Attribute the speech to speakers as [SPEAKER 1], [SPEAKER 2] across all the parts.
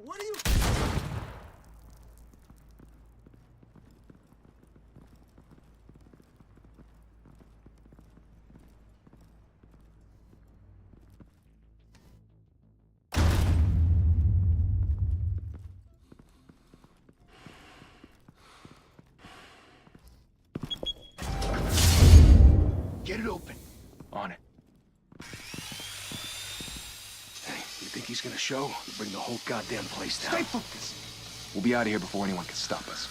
[SPEAKER 1] What are you...
[SPEAKER 2] Get it open. On it. Hey, you think he's gonna show? We'll bring the whole goddamn place down.
[SPEAKER 1] Stay focused.
[SPEAKER 2] We'll be out of here before anyone can stop us.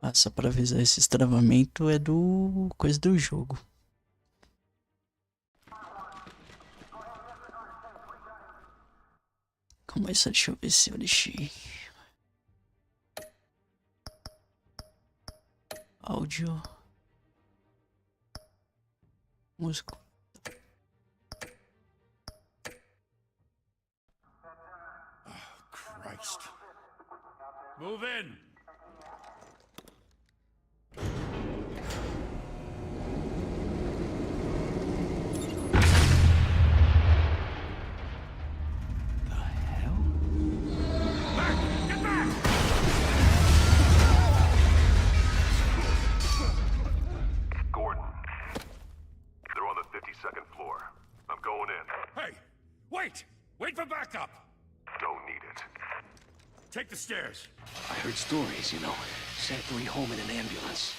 [SPEAKER 3] Ah, só pra avisar, esse travamento é do... coisa do jogo. Calma aí, só deixa eu ver se eu deixei. Áudio. Música.
[SPEAKER 1] Christ. Move in. Wait for backup!
[SPEAKER 4] Don't need it.
[SPEAKER 1] Take the stairs.
[SPEAKER 2] I heard stories, you know. Sent 3 home in an ambulance.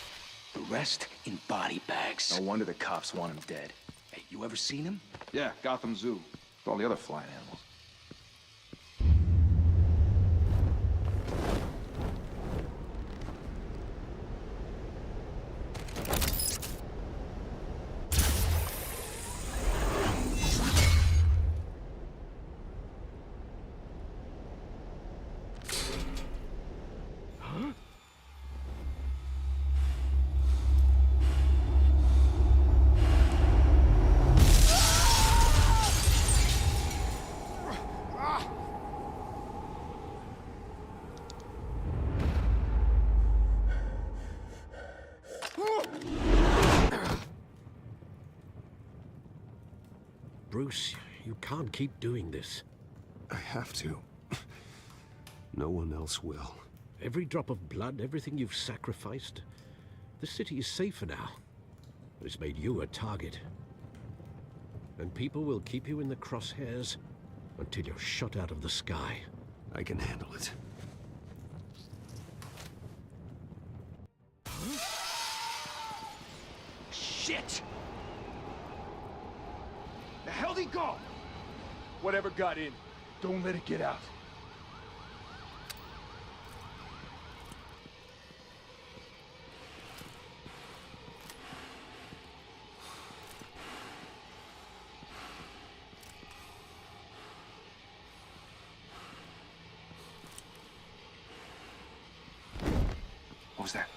[SPEAKER 2] The rest in body bags.
[SPEAKER 5] No wonder the cops want him dead.
[SPEAKER 2] Hey, you ever seen him?
[SPEAKER 5] Yeah, Gotham Zoo. With all the other flying animals.
[SPEAKER 6] Bruce, you can't keep doing this.
[SPEAKER 4] I have to. No one else will.
[SPEAKER 6] Every drop of blood, everything you've sacrificed. The city is safer now. It's made you a target. And people will keep you in the crosshairs until you're shot out of the sky.
[SPEAKER 4] I can handle it.
[SPEAKER 2] Shit! The hell'd he go? Whatever got in, don't let it get out. What was that?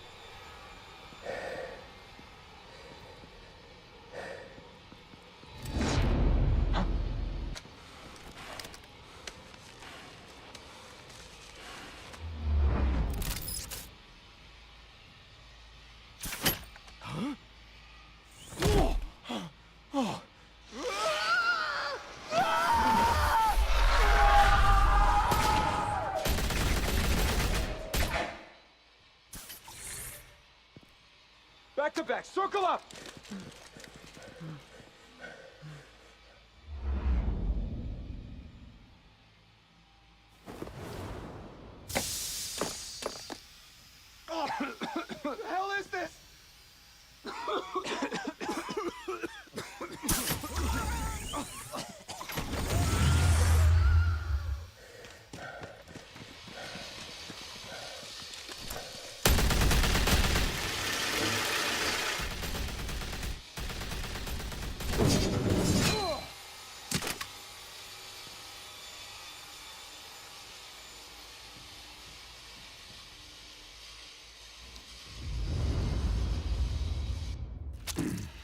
[SPEAKER 2] Back to back, circle up! What the hell is this?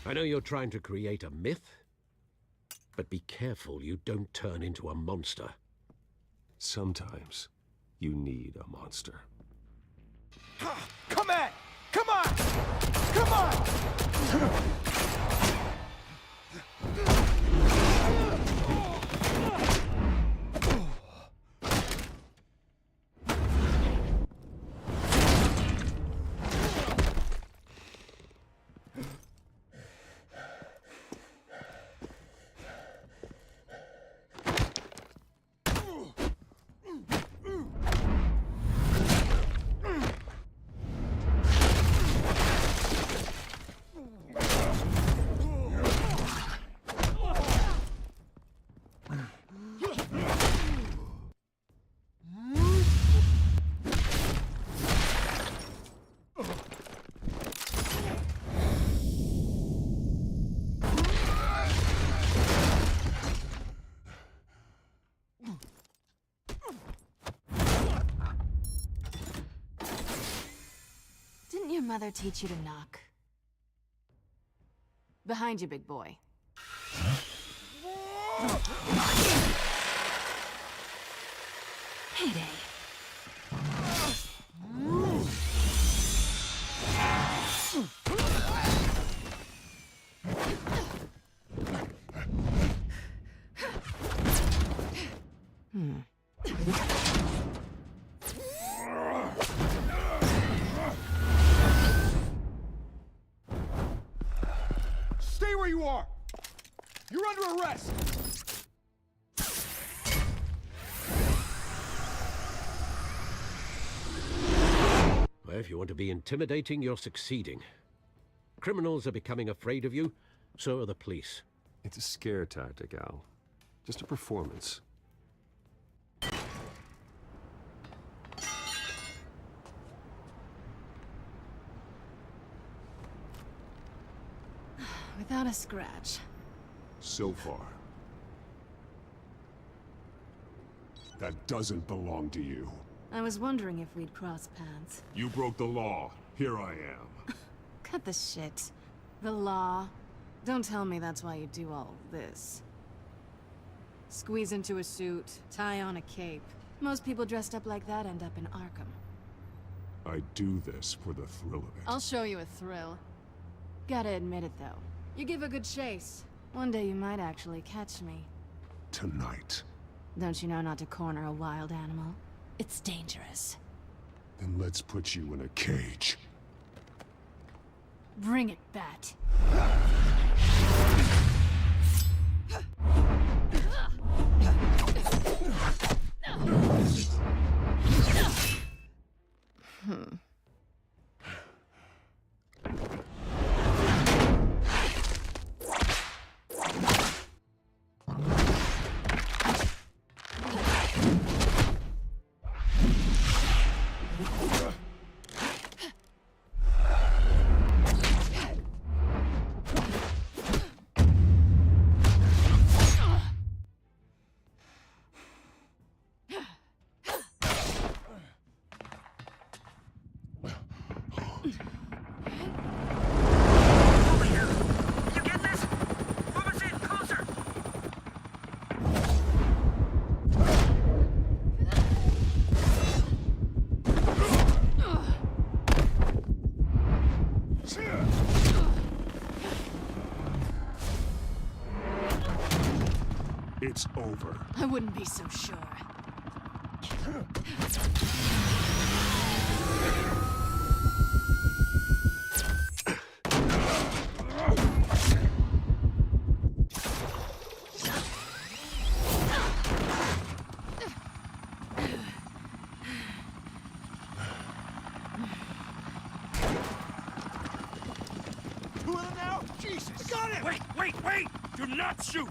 [SPEAKER 6] I know you're trying to create a myth, but be careful you don't turn into a monster.
[SPEAKER 4] Sometimes you need a monster.
[SPEAKER 2] Come on! Come on! Come on!
[SPEAKER 7] Didn't your mother teach you to knock? Behind you, big boy. Payday.
[SPEAKER 1] Stay where you are! You're under arrest!
[SPEAKER 6] Well, if you want to be intimidating, you're succeeding. Criminals are becoming afraid of you, so are the police.
[SPEAKER 4] It's a scare tactic, Al. Just a performance.
[SPEAKER 7] Without a scratch.
[SPEAKER 4] So far. That doesn't belong to you.
[SPEAKER 7] I was wondering if we'd cross paths.
[SPEAKER 4] You broke the law. Here I am.
[SPEAKER 7] Cut the shit. The law. Don't tell me that's why you do all this. Squeeze into a suit, tie on a cape. Most people dressed up like that end up in Arkham.
[SPEAKER 4] I do this for the thrill of it.
[SPEAKER 7] I'll show you a thrill. Gotta admit it, though. You give a good chase. One day you might actually catch me.
[SPEAKER 4] Tonight.
[SPEAKER 7] Don't you know not to corner a wild animal? It's dangerous.
[SPEAKER 4] Then let's put you in a cage.
[SPEAKER 7] Bring it, Bat.
[SPEAKER 4] It's over.
[SPEAKER 7] I wouldn't be so sure.
[SPEAKER 1] Who are them now? Jesus! Got him! Wait! Do not shoot!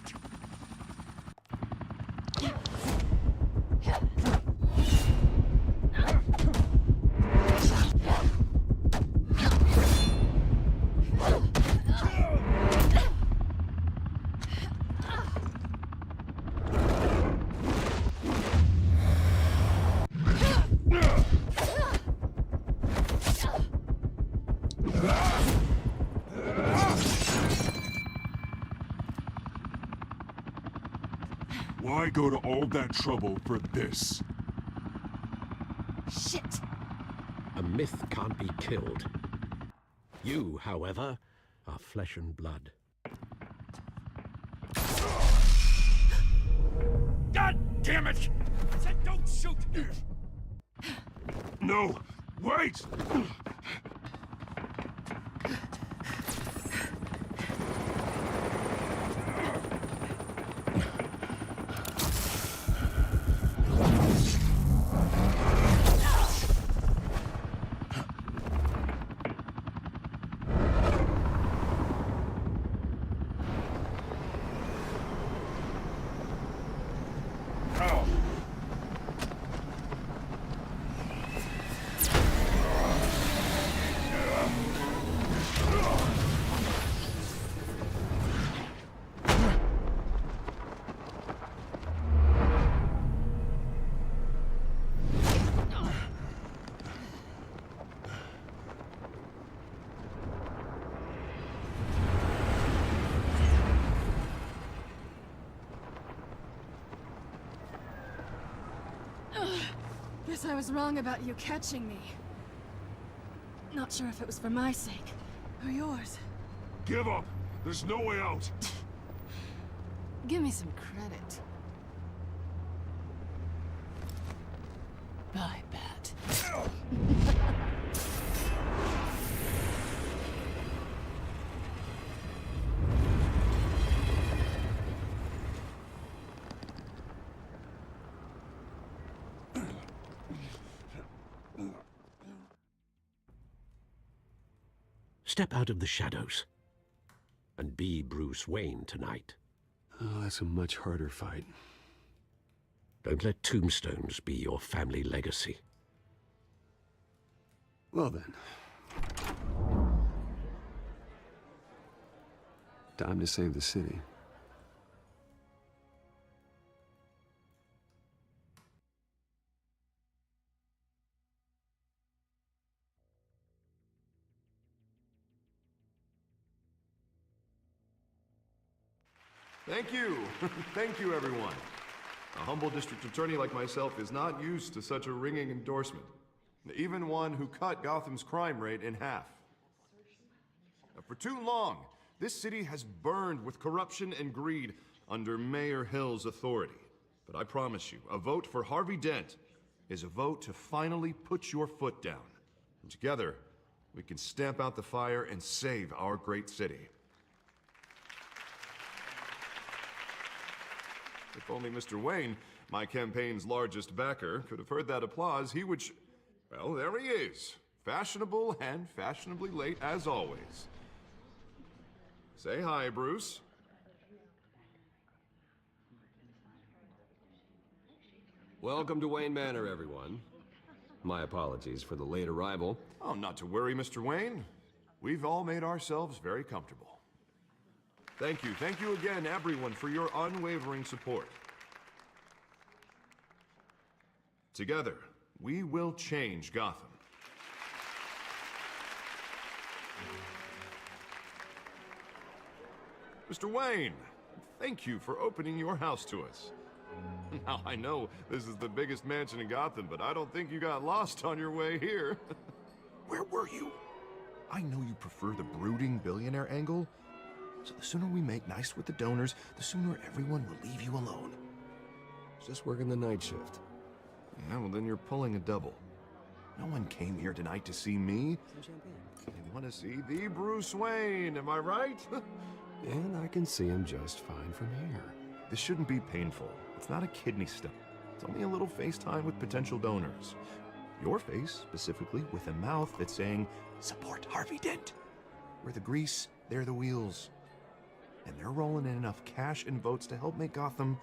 [SPEAKER 4] Why go to all that trouble for this?
[SPEAKER 7] Shit!
[SPEAKER 6] A myth can't be killed. You, however, are flesh and blood.
[SPEAKER 1] God damn it! Said don't shoot!
[SPEAKER 4] No! Wait!
[SPEAKER 7] Guess I was wrong about you catching me. Not sure if it was for my sake, or yours.
[SPEAKER 4] Give up! There's no way out!
[SPEAKER 7] Give me some credit. Bye, Bat.
[SPEAKER 6] Step out of the shadows and be Bruce Wayne tonight.
[SPEAKER 4] Oh, that's a much harder fight.
[SPEAKER 6] Don't let tombstones be your family legacy.
[SPEAKER 4] Well then. Time to save the city.
[SPEAKER 8] Thank you. Thank you, everyone. A humble district attorney like myself is not used to such a ringing endorsement. Even one who cut Gotham's crime rate in half. For too long, this city has burned with corruption and greed under Mayor Hill's authority. But I promise you, a vote for Harvey Dent is a vote to finally put your foot down. And together, we can stamp out the fire and save our great city. If only Mr. Wayne, my campaign's largest backer, could have heard that applause, he would well, there he is. Fashionable and fashionably late as always. Say hi, Bruce.
[SPEAKER 9] Welcome to Wayne Manor, everyone. My apologies for the late arrival.
[SPEAKER 8] Oh, not to worry, Mr. Wayne. We've all made ourselves very comfortable. Thank you again, everyone, for your unwavering support. Together, we will change Gotham. Mr. Wayne, thank you for opening your house to us. Now, I know this is the biggest mansion in Gotham, but I don't think you got lost on your way here. Where were you? I know you prefer the brooding billionaire angle, so the sooner we make nice with the donors, the sooner everyone will leave you alone.
[SPEAKER 9] Just working the night shift.
[SPEAKER 8] Yeah, well, then you're pulling a double. No one came here tonight to see me. They want to see the Bruce Wayne, am I right?
[SPEAKER 4] And I can see him just fine from here.
[SPEAKER 8] This shouldn't be painful. It's not a kidney stone. It's only a little FaceTime with potential donors. Your face, specifically, with a mouth that's saying, support Harvey Dent. We're the grease, they're the wheels. And they're rolling in enough cash and votes to help make Gotham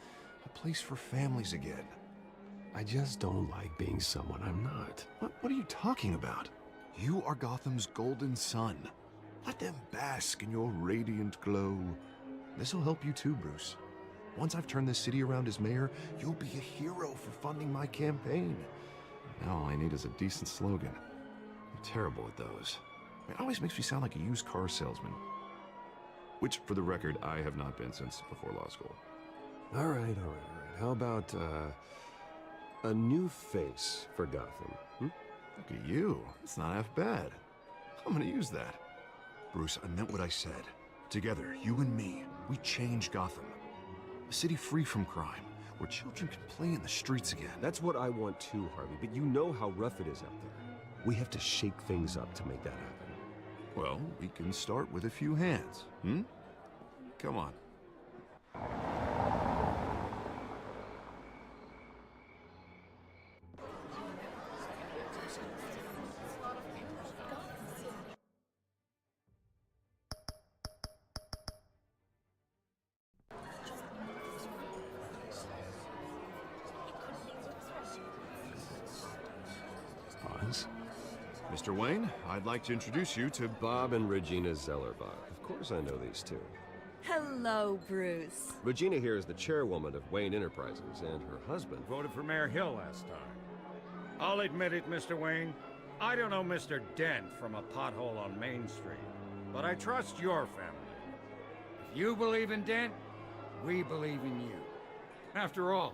[SPEAKER 8] a place for families again.
[SPEAKER 4] I just don't like being someone I'm not.
[SPEAKER 8] What are you talking about? You are Gotham's golden sun. Let them bask in your radiant glow. This'll help you too, Bruce. Once I've turned this city around as mayor, you'll be a hero for funding my campaign. Now all I need is a decent slogan. I'm terrible at those. It always makes me sound like a used car salesman. Which, for the record, I have not been since before law school.
[SPEAKER 4] All right. How about, a new face for Gotham?
[SPEAKER 8] Look at you. It's not half bad. I'm gonna use that. Bruce, I meant what I said. Together, you and me, we change Gotham. A city free from crime, where children can play in the streets again.
[SPEAKER 9] That's what I want too, Harvey, but you know how rough it is out there. We have to shake things up to make that happen.
[SPEAKER 8] Well, we can start with a few hands, hmm? Come on. Mr. Wayne, I'd like to introduce you to
[SPEAKER 9] Bob and Regina Zellerbach. Of course I know these two.
[SPEAKER 10] Hello, Bruce.
[SPEAKER 9] Regina here is the chairwoman of Wayne Enterprises, and her husband...
[SPEAKER 1] Voted for Mayor Hill last time. I'll admit it, Mr. Wayne. I don't know Mr. Dent from a pothole on Main Street, but I trust your family. If you believe in Dent, we believe in you. After all,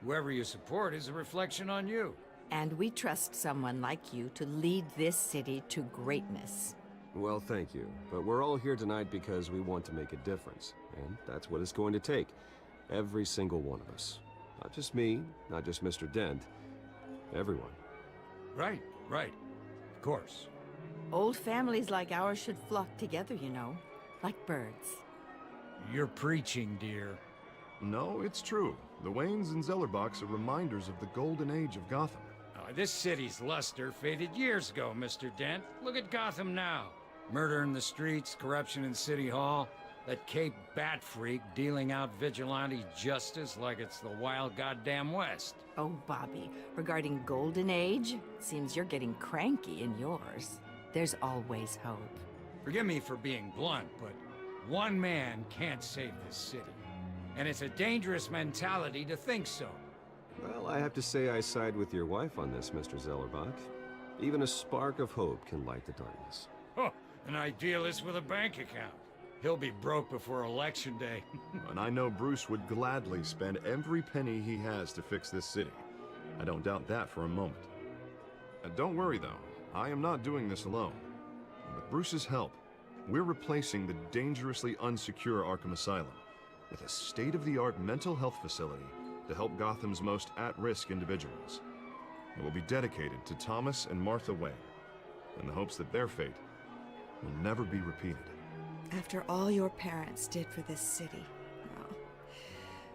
[SPEAKER 1] whoever you support is a reflection on you.
[SPEAKER 10] And we trust someone like you to lead this city to greatness.
[SPEAKER 9] Well, thank you. But we're all here tonight because we want to make a difference. And that's what it's going to take. Every single one of us. Not just me, not just Mr. Dent. Everyone.
[SPEAKER 1] Right, right. Of course.
[SPEAKER 10] Old families like ours should flock together, you know. Like birds.
[SPEAKER 1] You're preaching, dear.
[SPEAKER 8] No, it's true. The Waynes and Zellerbachs are reminders of the golden age of Gotham.
[SPEAKER 1] This city's luster faded years ago, Mr. Dent. Look at Gotham now. Murder in the streets, corruption in City Hall, that Cape Bat freak dealing out vigilante justice like it's the wild goddamn West.
[SPEAKER 10] Oh, Bobby, regarding Golden Age, seems you're getting cranky in yours. There's always hope.
[SPEAKER 1] Forgive me for being blunt, but one man can't save this city. And it's a dangerous mentality to think so.
[SPEAKER 9] Well, I have to say I side with your wife on this, Mr. Zellerbach. Even a spark of hope can light the darkness.
[SPEAKER 1] Oh, an idealist with a bank account. He'll be broke before Election Day.
[SPEAKER 8] And I know Bruce would gladly spend every penny he has to fix this city. I don't doubt that for a moment. And don't worry, though. I am not doing this alone. With Bruce's help, we're replacing the dangerously unsecure Arkham Asylum with a state-of-the-art mental health facility to help Gotham's most at-risk individuals. It will be dedicated to Thomas and Martha Wayne, in the hopes that their fate will never be repeated.
[SPEAKER 11] After all your parents did for this city, oh,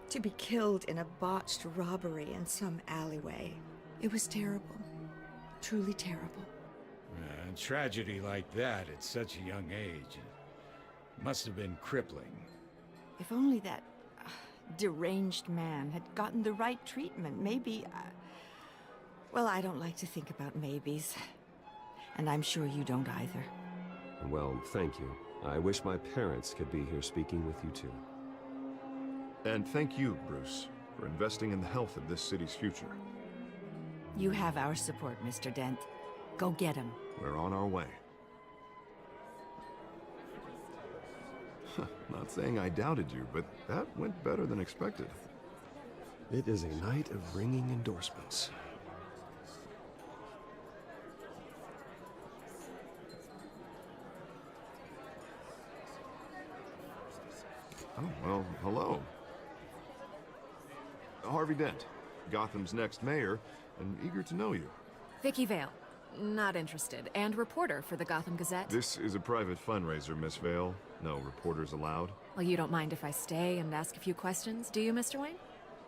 [SPEAKER 11] to be killed in a botched robbery in some alleyway, it was terrible. Truly terrible.
[SPEAKER 1] Tragedy like that at such a young age must have been crippling.
[SPEAKER 10] If only that deranged man had gotten the right treatment, maybe... well, I don't like to think about maybes. And I'm sure you don't either.
[SPEAKER 9] Well, thank you. I wish my parents could be here speaking with you too.
[SPEAKER 8] And thank you, Bruce, for investing in the health of this city's future.
[SPEAKER 10] You have our support, Mr. Dent. Go get him.
[SPEAKER 8] We're on our way. Not saying I doubted you, but that went better than expected.
[SPEAKER 9] It is a night of ringing endorsements.
[SPEAKER 8] Oh, well, hello. Harvey Dent, Gotham's next mayor, and eager to know you.
[SPEAKER 7] Vicky Vale. Not interested. And reporter for the Gotham Gazette.
[SPEAKER 8] This is a private fundraiser, Miss Vale. No reporters allowed.
[SPEAKER 7] Well, you don't mind if I stay and ask a few questions, do you, Mr. Wayne?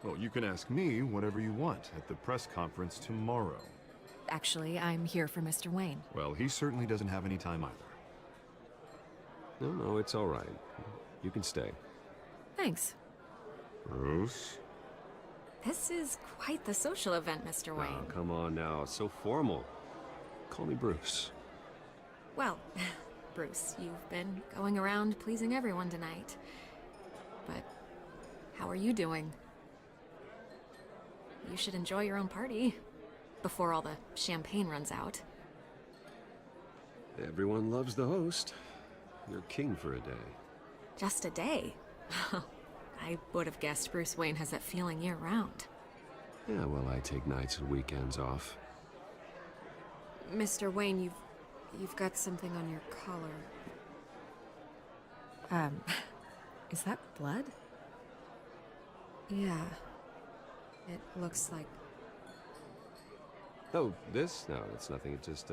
[SPEAKER 8] Well, you can ask me whatever you want at the press conference tomorrow.
[SPEAKER 7] Actually, I'm here for Mr. Wayne.
[SPEAKER 8] Well, he certainly doesn't have any time either.
[SPEAKER 9] No, it's all right. You can stay.
[SPEAKER 7] Thanks.
[SPEAKER 8] Bruce?
[SPEAKER 7] This is quite the social event, Mr. Wayne.
[SPEAKER 9] Oh, come on now. It's so formal. Call me Bruce.
[SPEAKER 7] Well, Bruce, you've been going around pleasing everyone tonight. But how are you doing? You should enjoy your own party before all the champagne runs out.
[SPEAKER 9] Everyone loves the host. You're king for a day.
[SPEAKER 7] Just a day? I would have guessed Bruce Wayne has that feeling year-round.
[SPEAKER 9] Yeah, well, I take nights and weekends off.
[SPEAKER 7] Mr. Wayne, you've got something on your collar.
[SPEAKER 12] Is that blood? Yeah. It looks like...
[SPEAKER 9] Oh, this? No, it's nothing. It just,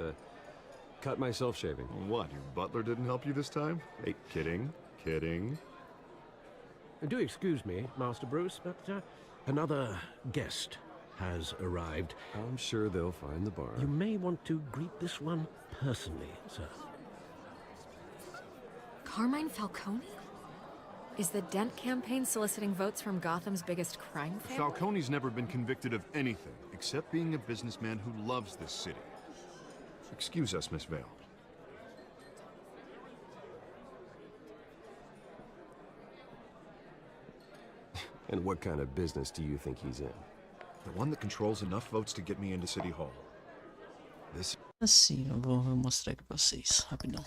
[SPEAKER 9] cut myself shaving.
[SPEAKER 8] What, your butler didn't help you this time? Hey, kidding, kidding.
[SPEAKER 6] Do excuse me, Master Bruce, but another guest has arrived.
[SPEAKER 9] I'm sure they'll find the bar.
[SPEAKER 6] You may want to greet this one personally, sir.
[SPEAKER 12] Carmine Falcone? Is the Dent campaign soliciting votes from Gotham's biggest crime family?
[SPEAKER 8] Falcone's never been convicted of anything, except being a businessman who loves this city. Excuse us, Miss Vale.
[SPEAKER 9] And what kind of business do you think he's in?
[SPEAKER 8] The one that controls enough votes to get me into City Hall. This...
[SPEAKER 3] Assim, eu vou mostrar aqui pra vocês, rapidão.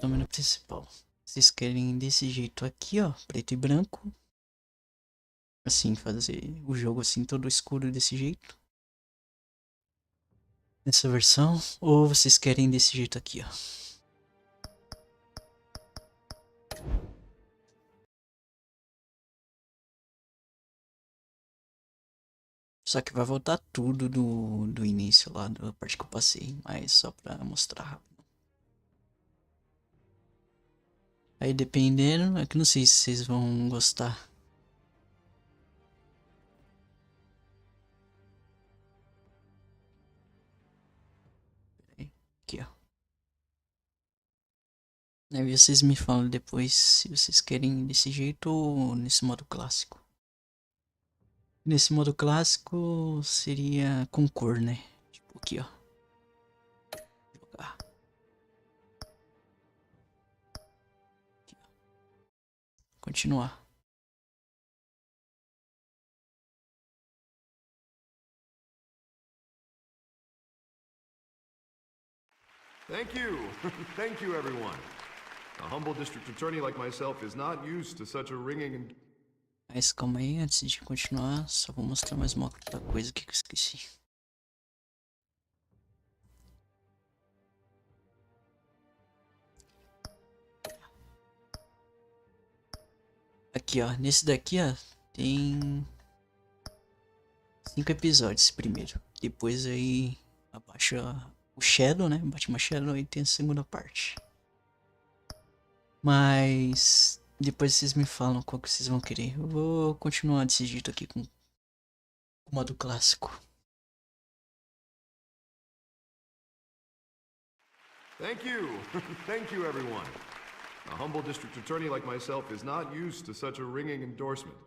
[SPEAKER 3] O menu principal. Vocês querem desse jeito aqui, ó, preto e branco. Assim, fazer o jogo assim, todo escuro desse jeito. Nessa versão. Ou vocês querem desse jeito aqui, ó. Só que vai voltar tudo do início lá, da parte que eu passei. Mas só pra mostrar rápido. Aí dependendo, é que não sei se vocês vão gostar. Aqui, ó. Aí vocês me falam depois se vocês querem desse jeito ou nesse modo clássico. Nesse modo clássico seria com cor, né? Tipo aqui, ó. Jogar. Aqui, ó. Continuar.
[SPEAKER 8] Thank you. Thank you, everyone. A humble district attorney like myself is not used to such a ringing and...
[SPEAKER 3] Mas calma aí, antes de continuar, só vou mostrar mais uma outra coisa aqui que eu esqueci. Aqui, ó, nesse daqui, ó, tem 5 episódios primeiro. Depois aí abaixa o Shadow, né? Batman Shadow e tem a segunda parte. Mas depois vocês me falam qual que vocês vão querer. Eu vou continuar desse jeito aqui com o modo clássico.
[SPEAKER 8] Thank you. Thank you, everyone. A humble district attorney like myself is not used to such a ringing endorsement.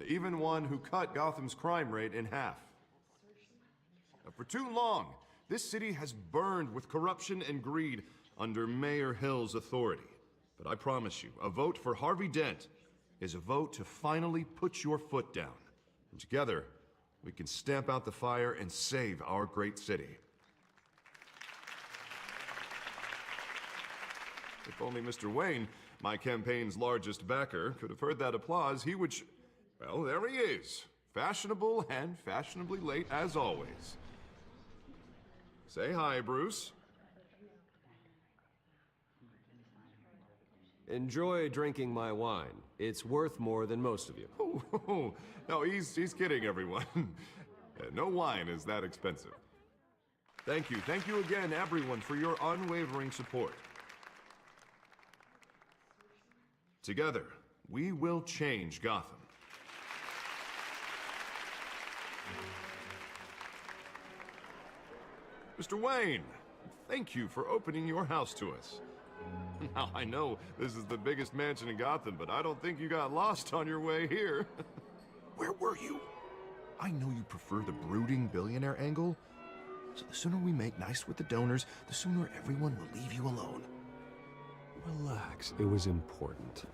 [SPEAKER 8] Even one who cut Gotham's crime rate in half. For too long, this city has burned with corruption and greed under Mayor Hill's authority. But I promise you, a vote for Harvey Dent is a vote to finally put your foot down. And together, we can stamp out the fire and save our great city. If only Mr. Wayne, my campaign's largest backer, could have heard that applause, he would well, there he is. Fashionable and fashionably late as always. Say hi, Bruce.
[SPEAKER 9] Enjoy drinking my wine. It's worth more than most of you.
[SPEAKER 8] Oh, no, he's kidding, everyone. No wine is that expensive. Thank you again, everyone, for your unwavering support. Together, we will change Gotham. Mr. Wayne, thank you for opening your house to us. Now, I know this is the biggest mansion in Gotham, but I don't think you got lost on your way here. Where were you? I know you prefer the brooding billionaire angle, so the sooner we make nice with the donors, the sooner everyone will leave you alone.
[SPEAKER 9] Relax, it was important.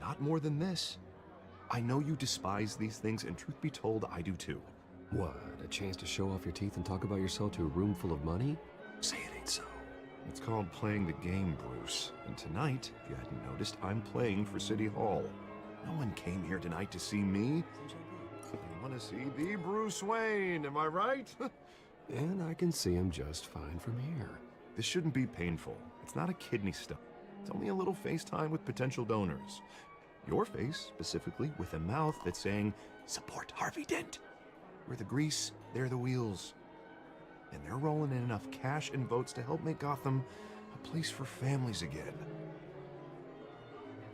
[SPEAKER 8] Not more than this. I know you despise these things, and truth be told, I do too.
[SPEAKER 9] What, a chance to show off your teeth and talk about yourself to a room full of money?
[SPEAKER 8] Say it ain't so. It's called playing the game, Bruce. And tonight, if you hadn't noticed, I'm playing for City Hall. No one came here tonight to see me. They want to see the Bruce Wayne, am I right?
[SPEAKER 9] And I can see him just fine from here.
[SPEAKER 8] This shouldn't be painful. It's not a kidney stone. It's only a little FaceTime with potential donors. Your face, specifically, with a mouth that's saying, support Harvey Dent. We're the grease, they're the wheels. And they're rolling in enough cash and votes to help make Gotham a place for families again.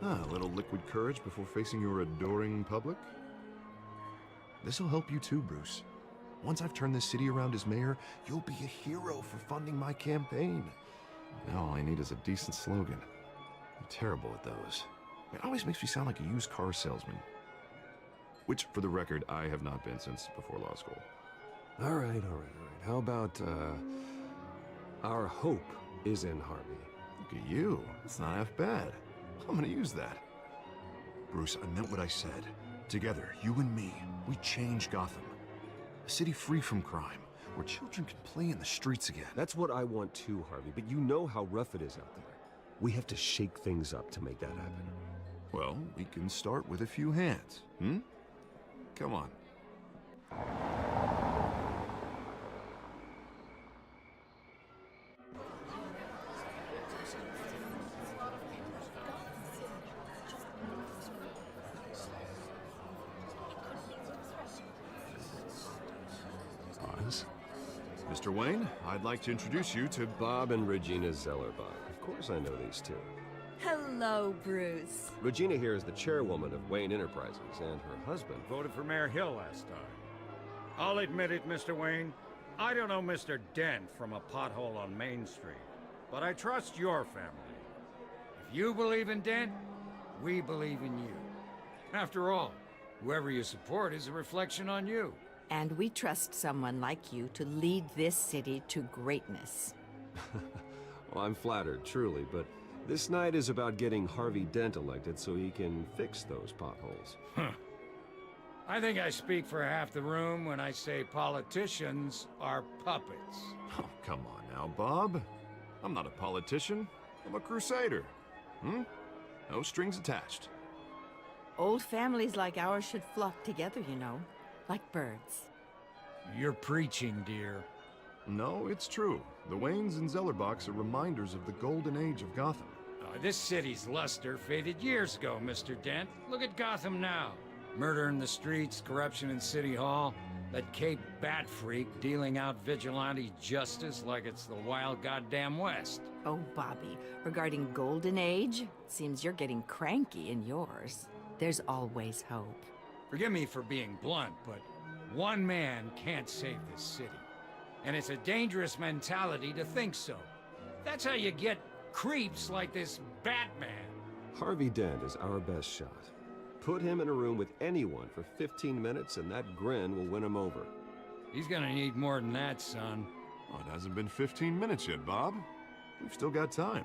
[SPEAKER 8] A little liquid courage before facing your adoring public. This'll help you too, Bruce. Once I've turned this city around as mayor, you'll be a hero for funding my campaign. Now all I need is a decent slogan. I'm terrible at those. It always makes me sound like a used car salesman. Which, for the record, I have not been since before law school.
[SPEAKER 9] All right. How about, our hope is in Harvey.
[SPEAKER 8] Look at you. It's not half bad. I'm gonna use that. Bruce, I meant what I said. Together, you and me, we change Gotham. A city free from crime, where children can play in the streets again.
[SPEAKER 9] That's what I want too, Harvey, but you know how rough it is out there. We have to shake things up to make that happen.
[SPEAKER 8] Well, we can start with a few hands, Come on. Mr. Wayne, I'd like to introduce you to
[SPEAKER 9] Bob and Regina Zellerbach. Of course I know these two.
[SPEAKER 11] Hello, Bruce.
[SPEAKER 9] Regina here is the chairwoman of Wayne Enterprises, and her husband
[SPEAKER 1] Voted for Mayor Hill last time. I'll admit it, Mr. Wayne. I don't know Mr. Dent from a pothole on Main Street, but I trust your family. If you believe in Dent, we believe in you. After all, whoever you support is a reflection on you.
[SPEAKER 10] And we trust someone like you to lead this city to greatness.
[SPEAKER 9] Well, I'm flattered, truly, but this night is about getting Harvey Dent elected so he can fix those potholes.
[SPEAKER 1] I think I speak for half the room when I say politicians are puppets.
[SPEAKER 8] Oh, come on now, Bob. I'm not a politician. I'm a crusader. No strings attached.
[SPEAKER 10] Old families like ours should flock together, you know, like birds.
[SPEAKER 1] You're preaching, dear.
[SPEAKER 8] No, it's true. The Waynes and Zellerbachs are reminders of the golden age of Gotham.
[SPEAKER 1] This city's luster faded years ago, Mr. Dent. Look at Gotham now. Murder in the streets, corruption in City Hall, that Cape Bat freak dealing out vigilante justice like it's the wild goddamn West.
[SPEAKER 10] Oh, Bobby, regarding Golden Age, seems you're getting cranky in yours. There's always hope.
[SPEAKER 1] Forgive me for being blunt, but one man can't save this city. And it's a dangerous mentality to think so. That's how you get creeps like this Batman.
[SPEAKER 9] Harvey Dent is our best shot. Put him in a room with anyone for 15 minutes and that grin will win him over.
[SPEAKER 1] He's gonna need more than that, son.
[SPEAKER 8] Oh, it hasn't been 15 minutes yet, Bob. We've still got time.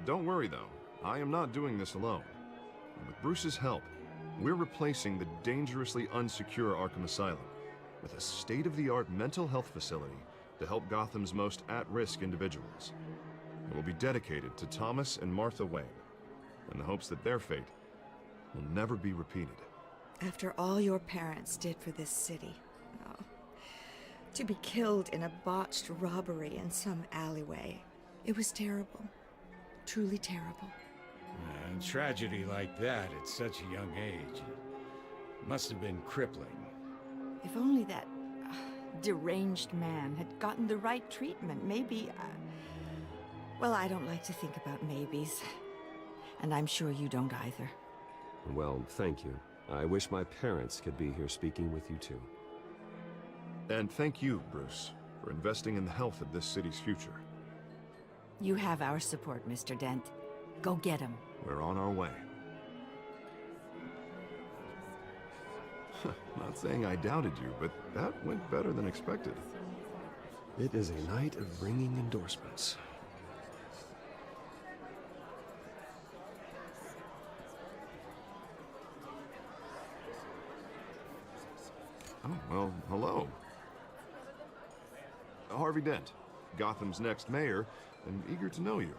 [SPEAKER 8] Don't worry, though. I am not doing this alone. And with Bruce's help, we're replacing the dangerously unsecure Arkham Asylum with a state-of-the-art mental health facility to help Gotham's most at-risk individuals. It will be dedicated to Thomas and Martha Wayne, in the hopes that their fate will never be repeated.
[SPEAKER 11] After all your parents did for this city, to be killed in a botched robbery in some alleyway, it was terrible. Truly terrible.
[SPEAKER 1] And tragedy like that at such a young age must have been crippling.
[SPEAKER 10] If only that deranged man had gotten the right treatment, maybe... well, I don't like to think about maybes. And I'm sure you don't either.
[SPEAKER 9] Well, thank you. I wish my parents could be here speaking with you too.
[SPEAKER 8] And thank you, Bruce, for investing in the health of this city's future.
[SPEAKER 10] You have our support, Mr. Dent. Go get him.
[SPEAKER 8] We're on our way. Not saying I doubted you, but that went better than expected.
[SPEAKER 9] It is a night of ringing endorsements.
[SPEAKER 8] Oh, well, hello. Harvey Dent, Gotham's next mayor, and eager to know you.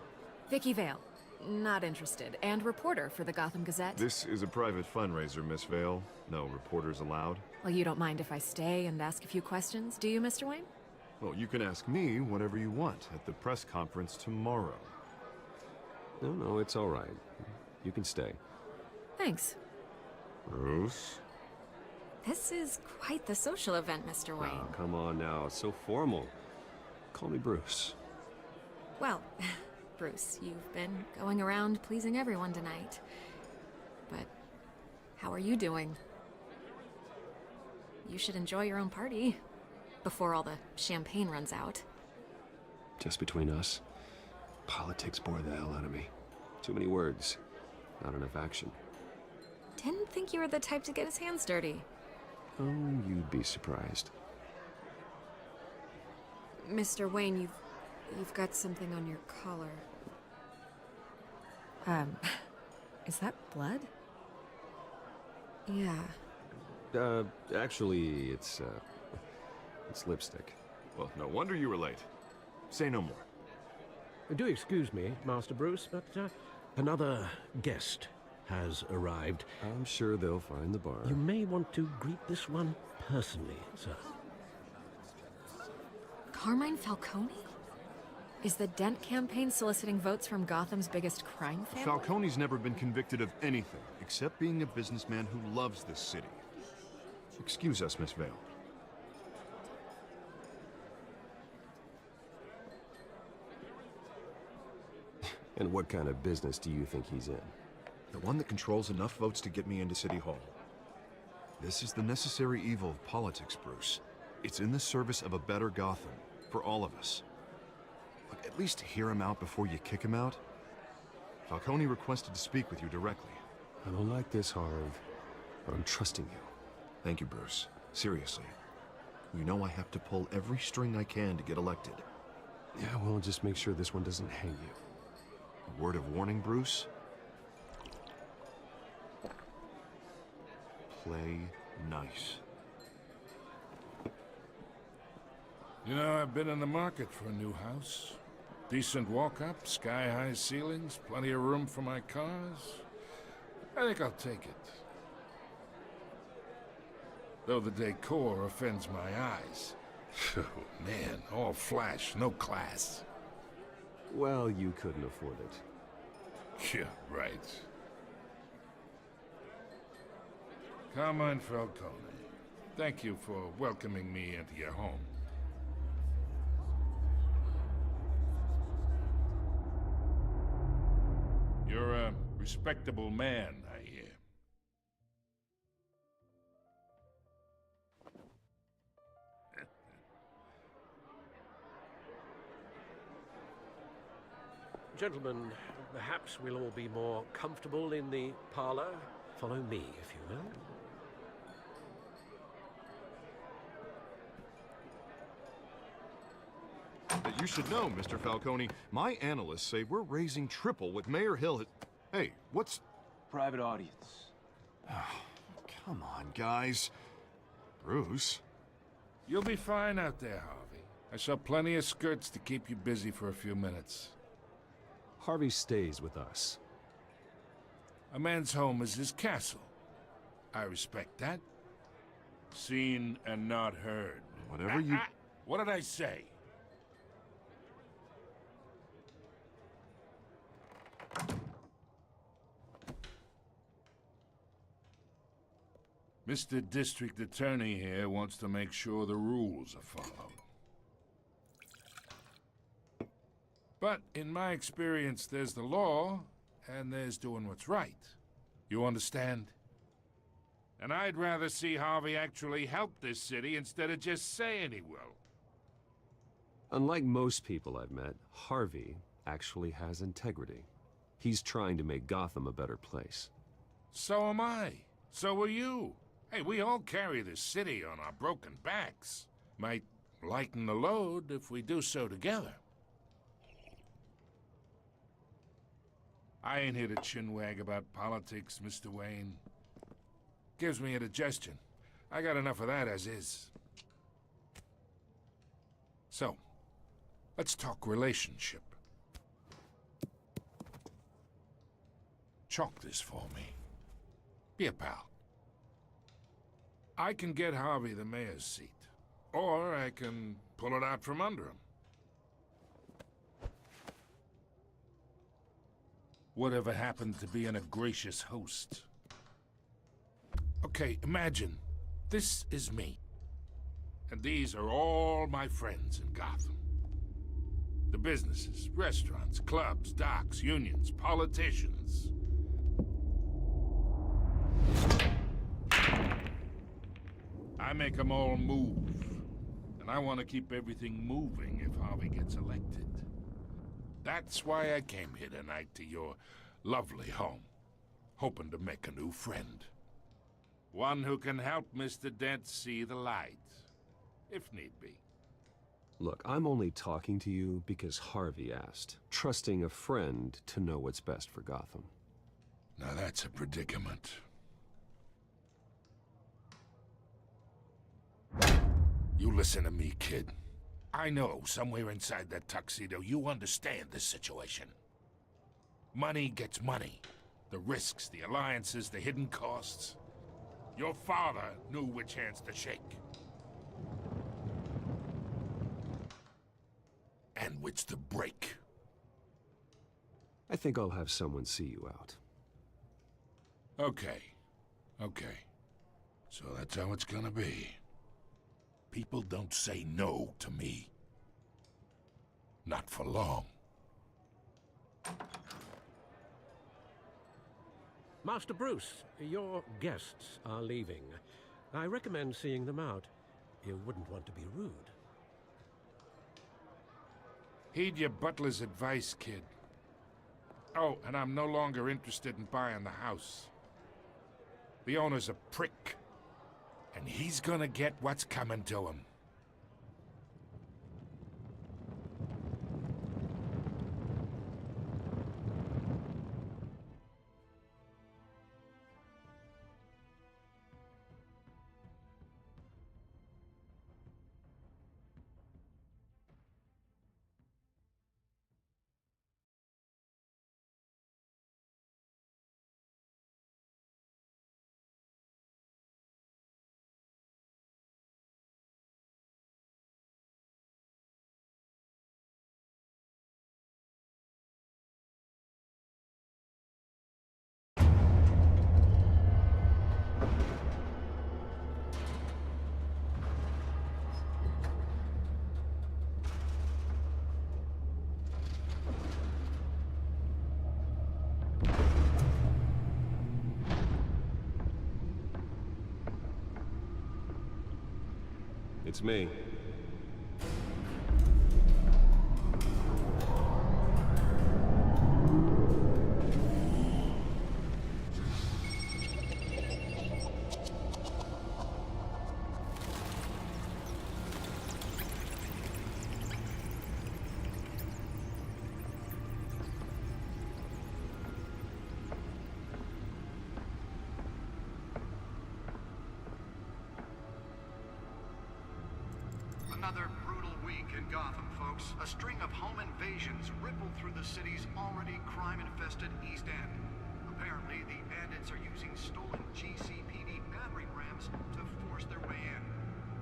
[SPEAKER 12] Vicky Vale. Not interested. And reporter for the Gotham Gazette.
[SPEAKER 8] This is a private fundraiser, Miss Vale. No reporters allowed.
[SPEAKER 12] Well, you don't mind if I stay and ask a few questions, do you, Mr. Wayne?
[SPEAKER 8] Well, you can ask me whatever you want at the press conference tomorrow.
[SPEAKER 9] No, it's all right. You can stay.
[SPEAKER 12] Thanks.
[SPEAKER 9] Bruce?
[SPEAKER 12] This is quite the social event, Mr. Wayne.
[SPEAKER 9] Oh, come on now. It's so formal. Call me Bruce.
[SPEAKER 12] Well, Bruce, you've been going around pleasing everyone tonight. But how are you doing? You should enjoy your own party before all the champagne runs out.
[SPEAKER 9] Just between us, politics bore the hell out of me. Too many words, not enough action.
[SPEAKER 12] Didn't think you were the type to get his hands dirty.
[SPEAKER 9] Oh, you'd be surprised.
[SPEAKER 12] Mr. Wayne, you've got something on your collar. Is that blood? Yeah.
[SPEAKER 9] Actually, it's lipstick.
[SPEAKER 8] Well, no wonder you were late. Say no more.
[SPEAKER 6] Do excuse me, Master Bruce, but another guest has arrived.
[SPEAKER 9] I'm sure they'll find the bar.
[SPEAKER 6] You may want to greet this one personally, sir.
[SPEAKER 12] Carmine Falcone? Is the Dent campaign soliciting votes from Gotham's biggest crime family?
[SPEAKER 8] Falcone's never been convicted of anything except being a businessman who loves this city. Excuse us, Miss Vale.
[SPEAKER 9] And what kind of business do you think he's in?
[SPEAKER 8] The one that controls enough votes to get me into City Hall. This is the necessary evil of politics, Bruce. It's in the service of a better Gotham, for all of us. Look, at least hear him out before you kick him out. Falcone requested to speak with you directly.
[SPEAKER 9] I don't like this, Harv, but I'm trusting you.
[SPEAKER 8] Thank you, Bruce. Seriously. You know I have to pull every string I can to get elected.
[SPEAKER 9] Yeah, well, just make sure this one doesn't hang you.
[SPEAKER 8] A word of warning, Bruce? Play nice.
[SPEAKER 13] You know, I've been in the market for a new house. Decent walk-up, sky-high ceilings, plenty of room for my cars. I think I'll take it. Though the decor offends my eyes. Oh, man, all flash, no class.
[SPEAKER 9] Well, you couldn't afford it.
[SPEAKER 13] Yeah, right. Carmine Falcone, thank you for welcoming me into your home. You're a respectable man, I hear.
[SPEAKER 6] Gentlemen, perhaps we'll all be more comfortable in the parlor. Follow me, if you will.
[SPEAKER 8] You should know, Mr. Falcone, my analysts say we're raising triple what Mayor Hill has... Hey, what's...
[SPEAKER 2] Private audience.
[SPEAKER 8] Come on, guys. Bruce?
[SPEAKER 13] You'll be fine out there, Harvey. I saw plenty of skirts to keep you busy for a few minutes.
[SPEAKER 9] Harvey stays with us.
[SPEAKER 13] A man's home is his castle. I respect that. Seen and not heard.
[SPEAKER 8] Whatever you...
[SPEAKER 13] What did I say? Mr. District Attorney here wants to make sure the rules are followed. But in my experience, there's the law, and there's doing what's right. You understand? And I'd rather see Harvey actually help this city instead of just saying he will.
[SPEAKER 9] Unlike most people I've met, Harvey actually has integrity. He's trying to make Gotham a better place.
[SPEAKER 13] So am I. So are you. Hey, we all carry this city on our broken backs. Might lighten the load if we do so together. I ain't here to chinwag about politics, Mr. Wayne. Gives me indigestion. I got enough of that as is. So, let's talk relationship. Chalk this for me. Be a pal. I can get Harvey the mayor's seat, or I can pull it out from under him. Whatever happened to being a gracious host? Okay, imagine, this is me. And these are all my friends in Gotham. The businesses, restaurants, clubs, docks, unions, politicians. I make them all move. And I want to keep everything moving if Harvey gets elected. That's why I came here tonight to your lovely home, hoping to make a new friend. One who can help Mr. Dent see the light, if need be.
[SPEAKER 9] Look, I'm only talking to you because Harvey asked, trusting a friend to know what's best for Gotham.
[SPEAKER 13] Now that's a predicament. You listen to me, kid. I know somewhere inside that tuxedo you understand this situation. Money gets money. The risks, the alliances, the hidden costs. Your father knew which hands to shake. And which to break.
[SPEAKER 9] I think I'll have someone see you out.
[SPEAKER 13] Okay. So that's how it's gonna be. People don't say no to me. Not for long.
[SPEAKER 6] Master Bruce, your guests are leaving. I recommend seeing them out. You wouldn't want to be rude.
[SPEAKER 13] Heed your butler's advice, kid. Oh, and I'm no longer interested in buying the house. The owner's a prick. And he's gonna get what's coming to him.
[SPEAKER 9] It's me.
[SPEAKER 14] Another brutal week in Gotham, folks. A string of home invasions rippled through the city's already crime-infested East End. Apparently, the bandits are using stolen GCPD battering rams to force their way in,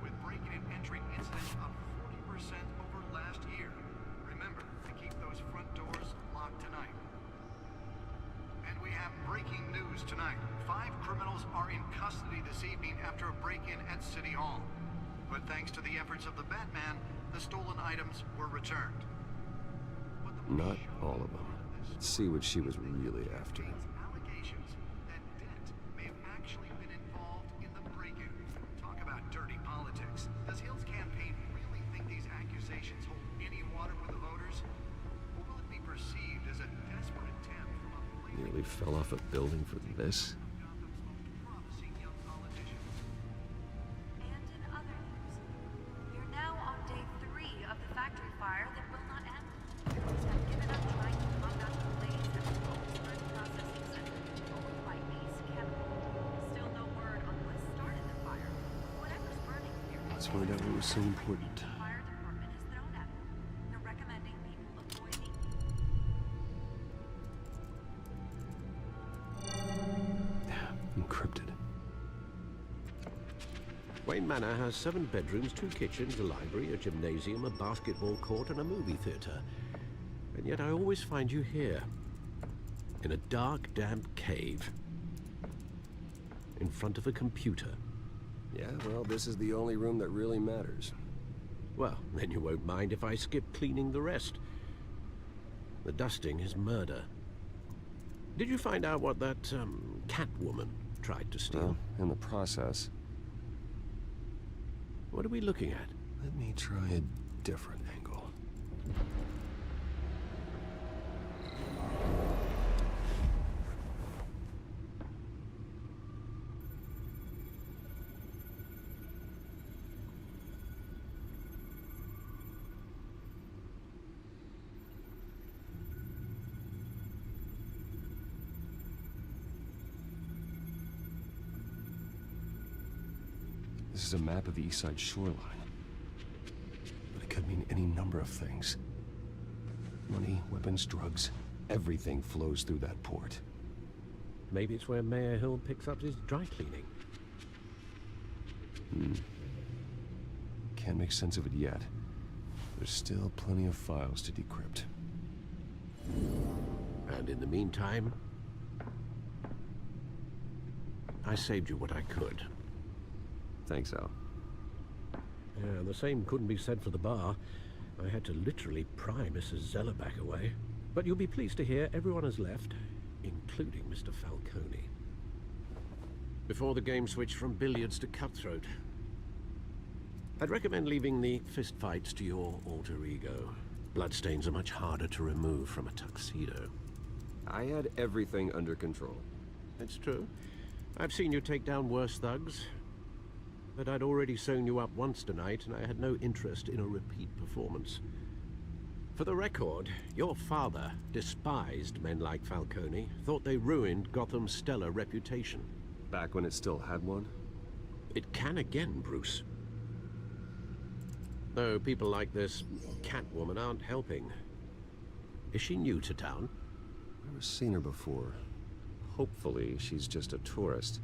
[SPEAKER 14] with breaking and entering incidents up 40% over last year. Remember to keep those front doors locked tonight. And we have breaking news tonight. 5 criminals are in custody this evening after a break-in at City Hall. But thanks to the efforts of the Batman, the stolen items were returned.
[SPEAKER 9] Not all of them. Let's see what she was really after.
[SPEAKER 14] Allegations that Dent may have actually been involved in the break-in. Talk about dirty politics. Does Hill's campaign really think these accusations hold any water with the voters? Or will it be perceived as a desperate attempt from a
[SPEAKER 9] Nearly fell off a building for this.
[SPEAKER 14] promising young politician?
[SPEAKER 15] And in other news, you're now on day 3 of the factory fire that will not end. Crews have given up trying to combat the blaze at the Oakland Processing Center, owned by Ace Chemical. Still no word on what started the fire. Whatever's burning here.
[SPEAKER 9] Let's find out what was so important.
[SPEAKER 15] The fire department has thrown at it. They're recommending people avoid the
[SPEAKER 9] Encrypted.
[SPEAKER 6] Wayne Manor has 7 bedrooms, 2 kitchens, a library, a gymnasium, a basketball court, and a movie theater. And yet I always find you here. in a dark, damp cave. In front of a computer.
[SPEAKER 9] Yeah, well, this is the only room that really matters.
[SPEAKER 6] Well, then you won't mind if I skip cleaning the rest. The dusting is murder. Did you find out what that, cat woman tried to steal?
[SPEAKER 9] Well, in the process.
[SPEAKER 6] What are we looking at?
[SPEAKER 9] Let me try a different angle. This is a map of the east side shoreline. But it could mean any number of things. Money, weapons, drugs, everything flows through that port.
[SPEAKER 6] Maybe it's where Mayor Hill picks up his dry cleaning.
[SPEAKER 9] Can't make sense of it yet. There's still plenty of files to decrypt.
[SPEAKER 6] And in the meantime, I saved you what I could.
[SPEAKER 9] Thanks, Al.
[SPEAKER 6] Yeah, the same couldn't be said for the bar. I had to literally pry Mrs. Zellerback away. But you'll be pleased to hear everyone has left, including Mr. Falcone. Before the game switched from billiards to cutthroat. I'd recommend leaving the fistfights to your alter ego. Bloodstains are much harder to remove from a tuxedo.
[SPEAKER 9] I had everything under control.
[SPEAKER 6] It's true. I've seen you take down worse thugs. But I'd already sewn you up once tonight, and I had no interest in a repeat performance. For the record, your father despised men like Falcone, thought they ruined Gotham's stellar reputation.
[SPEAKER 9] Back when it still had one?
[SPEAKER 6] It can again, Bruce. Though people like this Catwoman aren't helping. Is she new to town?
[SPEAKER 9] Never seen her before. Hopefully, she's just a tourist.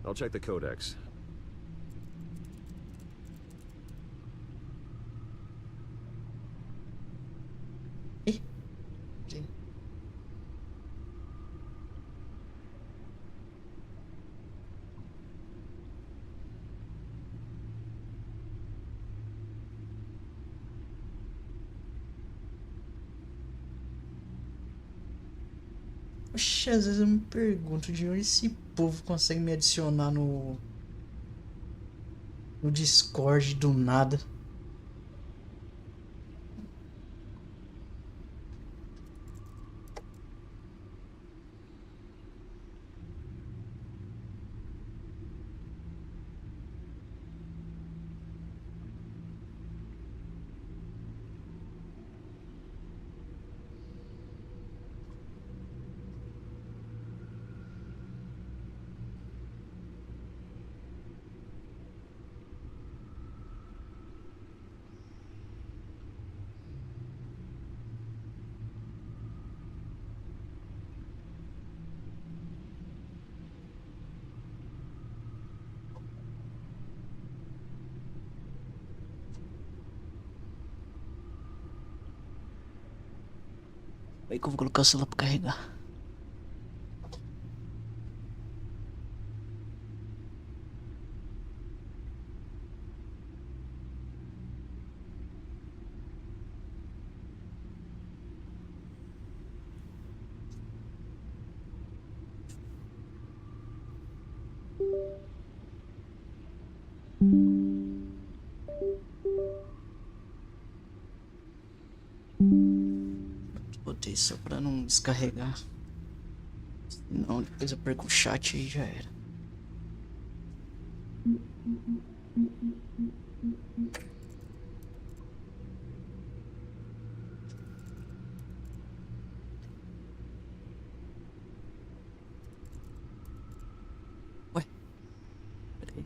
[SPEAKER 9] I'll check the codex.
[SPEAKER 3] Oxe, às vezes eu me pergunto de onde esse povo consegue me adicionar no Discord do nada. Aí que eu vou colocar o celular pra carregar. Botei só pra não descarregar. Senão depois eu perco o chat e já era. Ué? Peraí.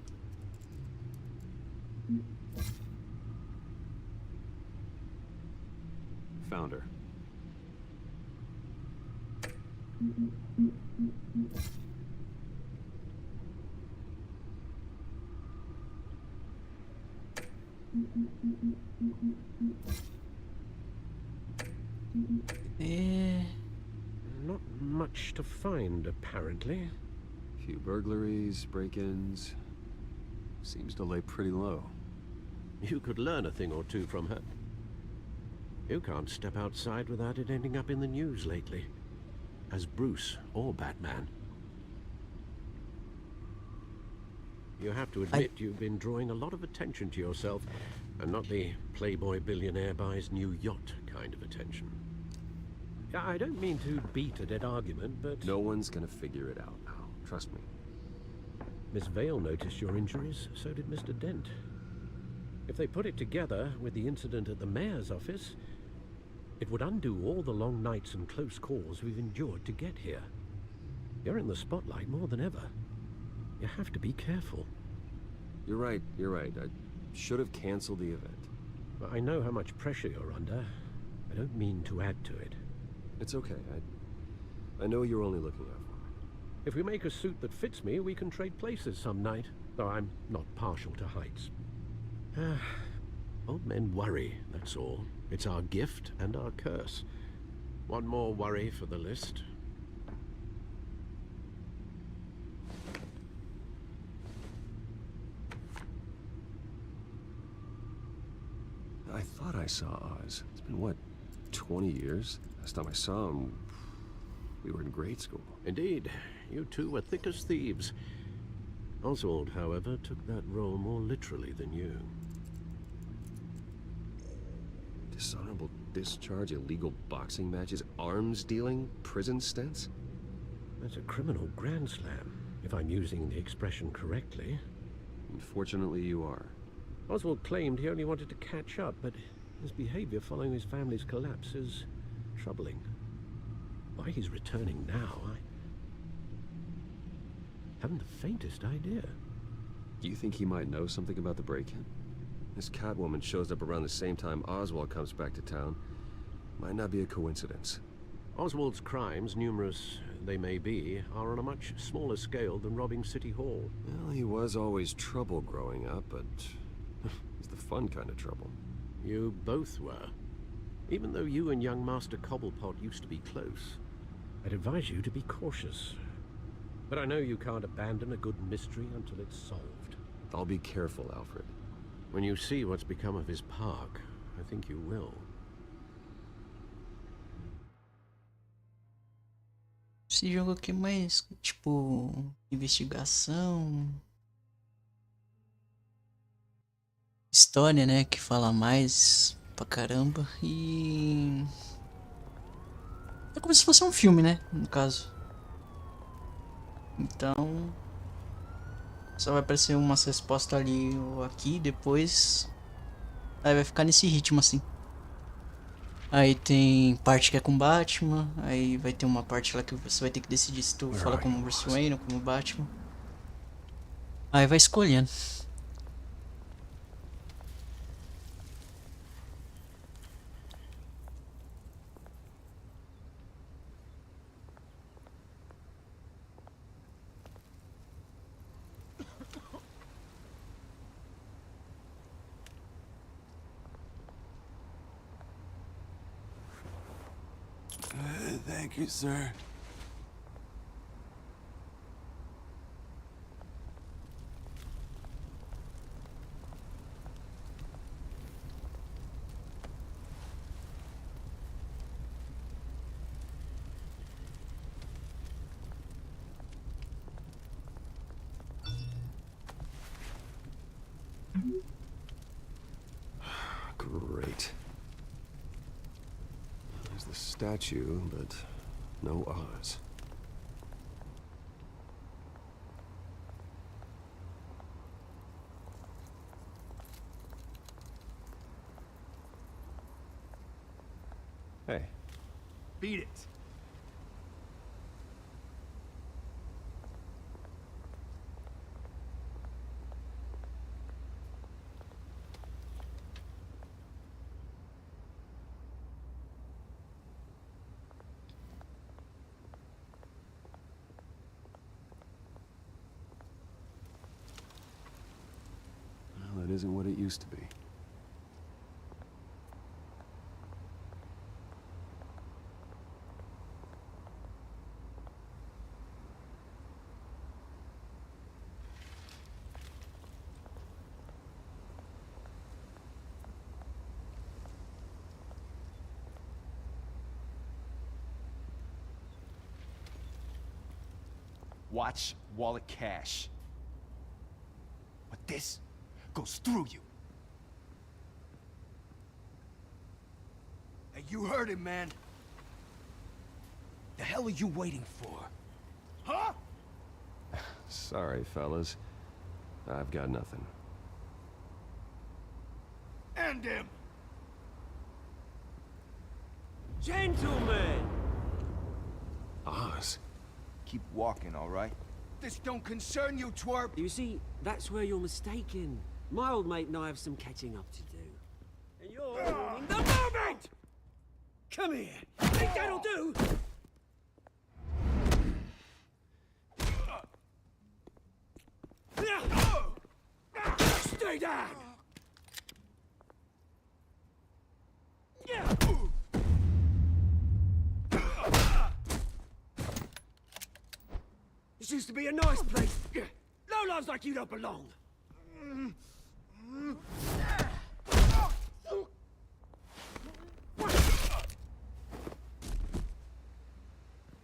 [SPEAKER 9] Found her.
[SPEAKER 6] much to find, apparently.
[SPEAKER 9] Few burglaries, break-ins. Seems to lay pretty low.
[SPEAKER 6] You could learn a thing or two from her. You can't step outside without it ending up in the news lately. As Bruce or Batman. You have to admit you've been drawing a lot of attention to yourself, and not the playboy billionaire buys new yacht kind of attention. I don't mean to beat a dead argument, but...
[SPEAKER 9] No one's gonna figure it out now. Trust me.
[SPEAKER 6] Miss Vale noticed your injuries, so did Mr. Dent. If they put it together with the incident at the mayor's office, it would undo all the long nights and close calls we've endured to get here. You're in the spotlight more than ever. You have to be careful.
[SPEAKER 9] You're right. I should have canceled the event.
[SPEAKER 6] I know how much pressure you're under. I don't mean to add to it.
[SPEAKER 9] It's okay. I know you're only looking out for me.
[SPEAKER 6] If we make a suit that fits me, we can trade places some night, though I'm not partial to heights. Old men worry, that's all. It's our gift and our curse. One more worry for the list.
[SPEAKER 9] I thought I saw Oz. It's been, what, 20 years? Last time I saw him, we were in grade school.
[SPEAKER 6] Indeed. You two were thick as thieves. Oswald, however, took that role more literally than you.
[SPEAKER 9] Dishonorable discharge, illegal boxing matches, arms dealing, prison stints?
[SPEAKER 6] That's a criminal grand slam, if I'm using the expression correctly.
[SPEAKER 9] Unfortunately, you are.
[SPEAKER 6] Oswald claimed he only wanted to catch up, but his behavior following his family's collapse is troubling. Why he's returning now, I haven't the faintest idea.
[SPEAKER 9] Do you think he might know something about the break-in? This Catwoman shows up around the same time Oswald comes back to town. Might not be a coincidence.
[SPEAKER 6] Oswald's crimes, numerous they may be, are on a much smaller scale than robbing City Hall.
[SPEAKER 9] Well, he was always trouble growing up, but he's the fun kind of trouble.
[SPEAKER 6] You both were. Even though you and young Master Cobblepot used to be close, I'd advise you to be cautious. But I know you can't abandon a good mystery until it's solved.
[SPEAKER 9] I'll be careful, Alfred.
[SPEAKER 6] When you see what's become of his park, I think you will.
[SPEAKER 3] Esse jogo aqui é mais, tipo, investigação. História, né, que fala mais pra caramba. E... é como se fosse um filme, né, no caso. Então... só vai aparecer umas respostas ali ou aqui, depois... aí vai ficar nesse ritmo assim. Aí tem parte que é com Batman, aí vai ter uma parte lá que você vai ter que decidir se tu fala como Bruce Wayne ou como Batman. Aí vai escolhendo.
[SPEAKER 16] Thank you, sir.
[SPEAKER 9] Great. There's the statue, but no Oz. Hey.
[SPEAKER 16] Beat it.
[SPEAKER 9] Well, that isn't what it used to be.
[SPEAKER 2] Watch wallet cash. But this goes through you.
[SPEAKER 16] Hey, you heard him, man.
[SPEAKER 2] The hell are you waiting for?
[SPEAKER 16] Huh?
[SPEAKER 9] Sorry, fellas. I've got nothing.
[SPEAKER 16] End him!
[SPEAKER 2] Gentlemen!
[SPEAKER 9] Oz.
[SPEAKER 2] Keep walking, all right?
[SPEAKER 16] This don't concern you, twerp!
[SPEAKER 17] You see, that's where you're mistaken. My old mate and I have some catching up to do. And you're ruining the moment! Come here! Think that'll do? Stay down! This used to be a nice place. Lowlifes like you don't belong.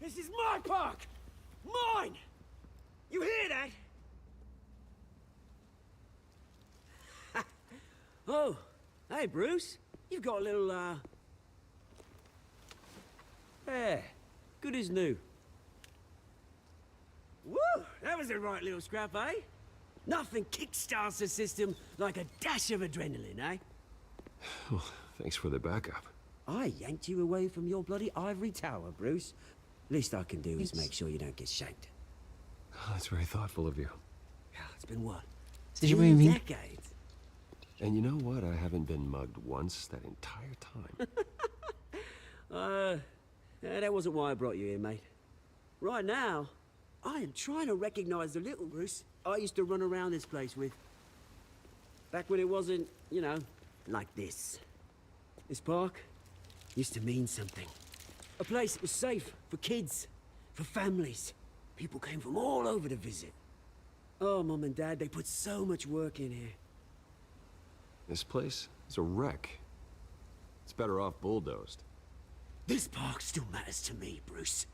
[SPEAKER 17] This is my park! Mine! You hear that? Oh, hey, Bruce. You've got a little, yeah, good as new. Woo! That was a right little scrap, eh? Nothing kickstarts the system like a dash of adrenaline, eh?
[SPEAKER 9] Well, thanks for the backup.
[SPEAKER 17] I yanked you away from your bloody ivory tower, Bruce. Least I can do is make sure you don't get shanked.
[SPEAKER 9] Oh, that's very thoughtful of you.
[SPEAKER 17] Yeah, it's been what?
[SPEAKER 3] Seja
[SPEAKER 17] 2
[SPEAKER 3] bem-vindo.
[SPEAKER 17] decades.
[SPEAKER 9] And you know what? I haven't been mugged once that entire time.
[SPEAKER 17] That wasn't why I brought you here, mate. Right now, I am trying to recognize the little Bruce I used to run around this place with. Back when it wasn't, you know, like this. This park used to mean something. A place that was safe for kids, for families. People came from all over to visit. Oh, Mum and Dad, they put so much work in here.
[SPEAKER 9] This place is a wreck. It's better off bulldozed.
[SPEAKER 17] This park still matters to me, Bruce.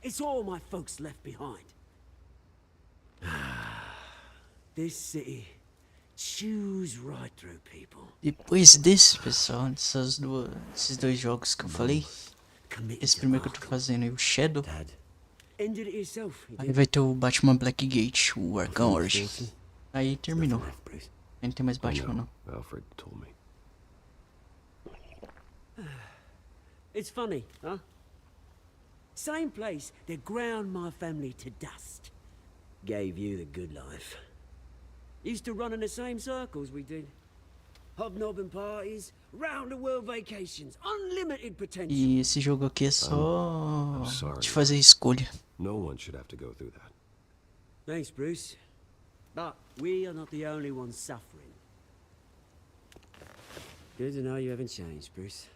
[SPEAKER 17] It's all my folks left behind. This city chews right through people.
[SPEAKER 3] Depois desse, pessoal, esses dois jogos que eu falei, esse primeiro que eu tô fazendo aí, o Shadow,
[SPEAKER 17] Ended it yourself, you
[SPEAKER 3] aí
[SPEAKER 17] did.
[SPEAKER 3] vai ter o Batman Blackgate, o Arkham Origins. Aí terminou. Aí não tem mais Batman não.
[SPEAKER 9] Alfred told me.
[SPEAKER 17] It's funny, huh? Same place that ground my family to dust. Gave you the good life. Used to run in the same circles we did. Hobnobbing parties, round-the-world vacations, unlimited potential.
[SPEAKER 3] E esse jogo aqui é só de fazer escolha.
[SPEAKER 9] No one should have to go through that.
[SPEAKER 17] Thanks, Bruce. But we are not the only ones suffering. Good to know you haven't changed, Bruce.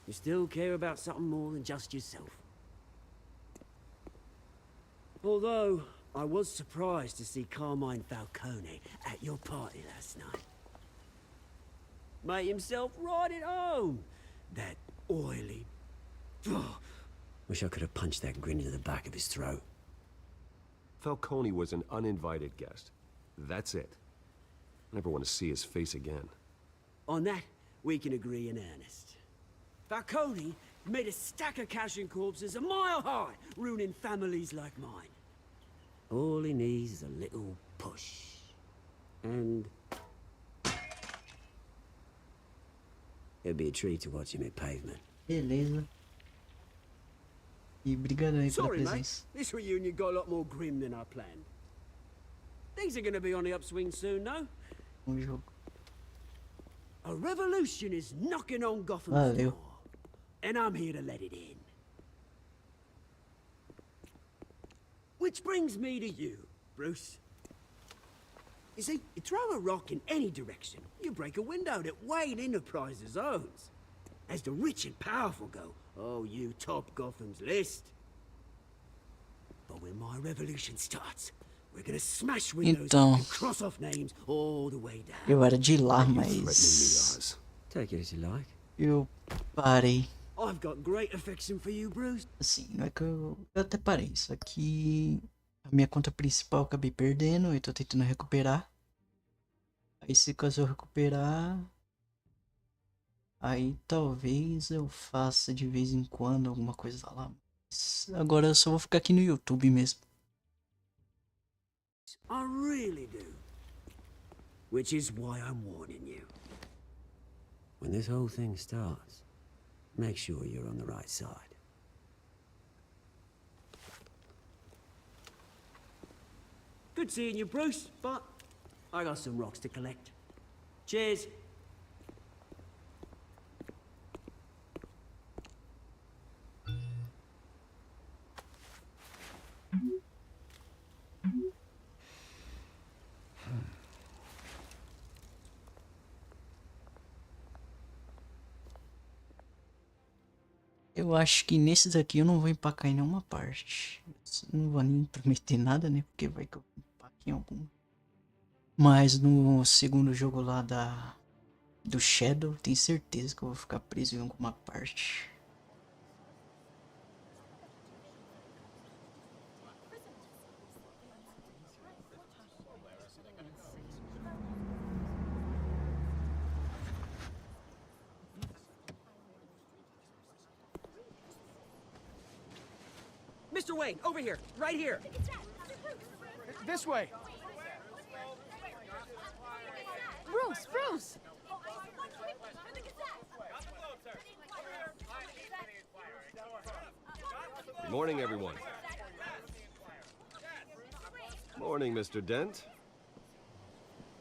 [SPEAKER 17] You still care about something more than just yourself. Although, I was surprised to see Carmine Falcone at your party last night. Made himself right at home. That oily... Wish I could have punched that grin into the back of his throat.
[SPEAKER 9] Falcone was an uninvited guest. That's it. I never want to see his face again.
[SPEAKER 17] On that, we can agree in earnest. Falcone made a stack of cash and corpses a mile high, ruining families like mine. All he needs is a little push. And... it'll be a treat to watch him hit pavement.
[SPEAKER 3] Beleza. E obrigado aí pela
[SPEAKER 17] Sorry, mate.
[SPEAKER 3] presença.
[SPEAKER 17] This reunion got a lot more grim than I planned. Things are gonna be on the upswing soon, no?
[SPEAKER 3] Jogo.
[SPEAKER 17] A revolution is knocking on Gotham's
[SPEAKER 3] Valeu.
[SPEAKER 17] door. And I'm here to let it in. Which brings me to you, Bruce. You see, you throw a rock in any direction, you break a window that Wayne Enterprises owns. As the rich and powerful go, oh, you top Gotham's list. But when my revolution starts, we're gonna smash windows
[SPEAKER 3] Então,
[SPEAKER 17] and cross off names all the way down.
[SPEAKER 3] eu era de lá, mas
[SPEAKER 17] Take it as you like.
[SPEAKER 3] eu parei
[SPEAKER 17] I've got great affection for you, Bruce.
[SPEAKER 3] Assim, não é que eu até parei. Isso aqui, a minha conta principal eu acabei perdendo. Eu tô tentando recuperar. Aí se caso eu recuperar, aí talvez eu faça de vez em quando alguma coisa lá. Mas agora eu só vou ficar aqui no YouTube mesmo.
[SPEAKER 17] I really do. Which is why I'm warning you. When this whole thing starts, make sure you're on the right side. Good seeing you, Bruce, but I got some rocks to collect. Cheers.
[SPEAKER 3] Eu acho que nesses aqui eu não vou empacar em nenhuma parte. Não vou nem prometer nada, né? Porque vai que eu empaque em alguma. Mas no segundo jogo lá do Shadow, tenho certeza que eu vou ficar preso em alguma parte.
[SPEAKER 17] Mr. Wayne, over here, right here.
[SPEAKER 16] This way.
[SPEAKER 7] Bruce, Bruce!
[SPEAKER 9] Good morning, everyone. Morning, Mr. Dent.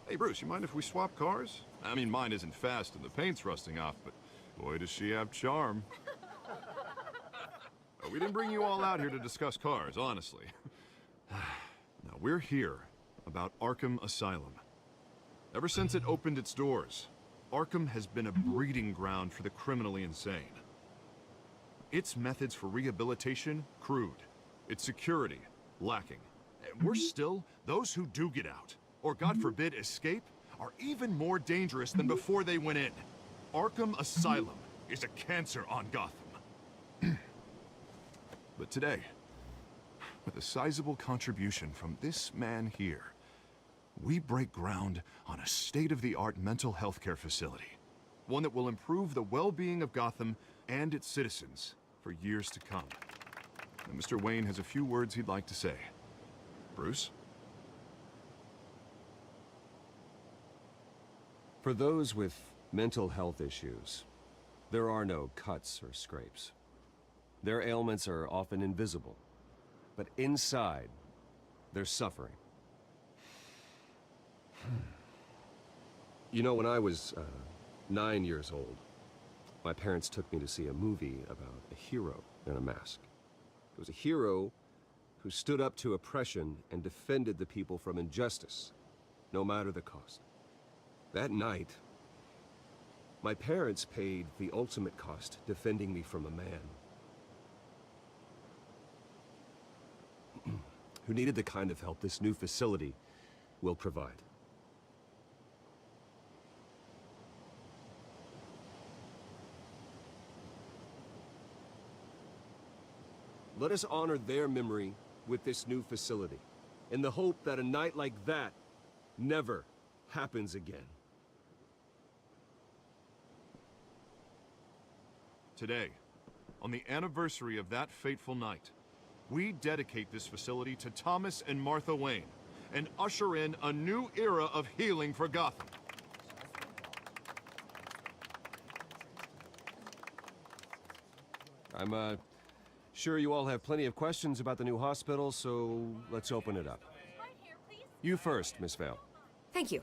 [SPEAKER 8] Hey, Bruce, you mind if we swap cars? I mean, mine isn't fast and the paint's rusting off, but boy, does she have charm. We didn't bring you all out here to discuss cars, honestly. Now, we're here about Arkham Asylum. Ever since it opened its doors, Arkham has been a breeding ground for the criminally insane. Its methods for rehabilitation, crude. Its security, lacking. And worse still, those who do get out, or God forbid escape, are even more dangerous than before they went in. Arkham Asylum is a cancer on Gotham. But today, with a sizable contribution from this man here, we break ground on a state-of-the-art mental health care facility. One that will improve the well-being of Gotham and its citizens for years to come. And Mr. Wayne has a few words he'd like to say. Bruce?
[SPEAKER 9] For those with mental health issues, there are no cuts or scrapes. Their ailments are often invisible, but inside, they're suffering. You know, when I was 9 years old, my parents took me to see a movie about a hero in a mask. It was a hero who stood up to oppression and defended the people from injustice, no matter the cost. That night, my parents paid the ultimate cost defending me from a man who needed the kind of help this new facility will provide. Let us honor their memory with this new facility, in the hope that a night like that never happens again.
[SPEAKER 8] Today, on the anniversary of that fateful night, we dedicate this facility to Thomas and Martha Wayne and usher in a new era of healing for Gotham.
[SPEAKER 9] I'm sure you all have plenty of questions about the new hospital, so let's open it up. You first, Miss Vale.
[SPEAKER 12] Thank you.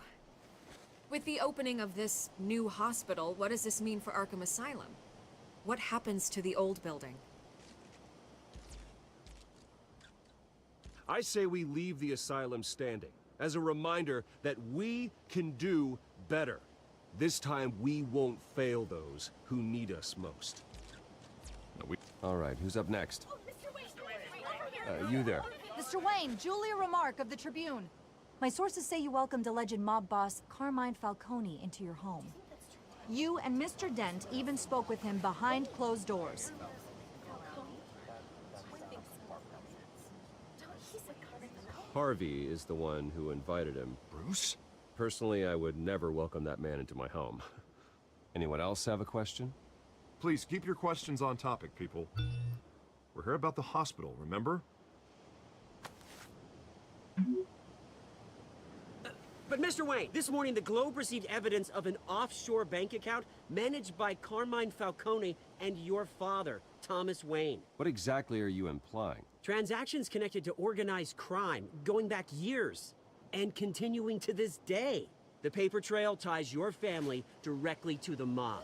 [SPEAKER 12] With the opening of this new hospital, what does this mean for Arkham Asylum? What happens to the old building?
[SPEAKER 9] I say we leave the asylum standing, as a reminder that we can do better. This time we won't fail those who need us most. All right, who's up next? You there.
[SPEAKER 18] Mr. Wayne, Julia Remark of the Tribune. My sources say you welcomed alleged mob boss Carmine Falcone into your home. You and Mr. Dent even spoke with him behind closed doors.
[SPEAKER 9] Harvey is the one who invited him.
[SPEAKER 8] Bruce?
[SPEAKER 9] Personally, I would never welcome that man into my home. Anyone else have a question?
[SPEAKER 8] Please, keep your questions on topic, people. We're here about the hospital, remember?
[SPEAKER 17] But Mr. Wayne, this morning the Globe received evidence of an offshore bank account managed by Carmine Falcone and your father, Thomas Wayne.
[SPEAKER 9] What exactly are you implying?
[SPEAKER 17] Transactions connected to organized crime, going back years, and continuing to this day. The paper trail ties your family directly to the mob.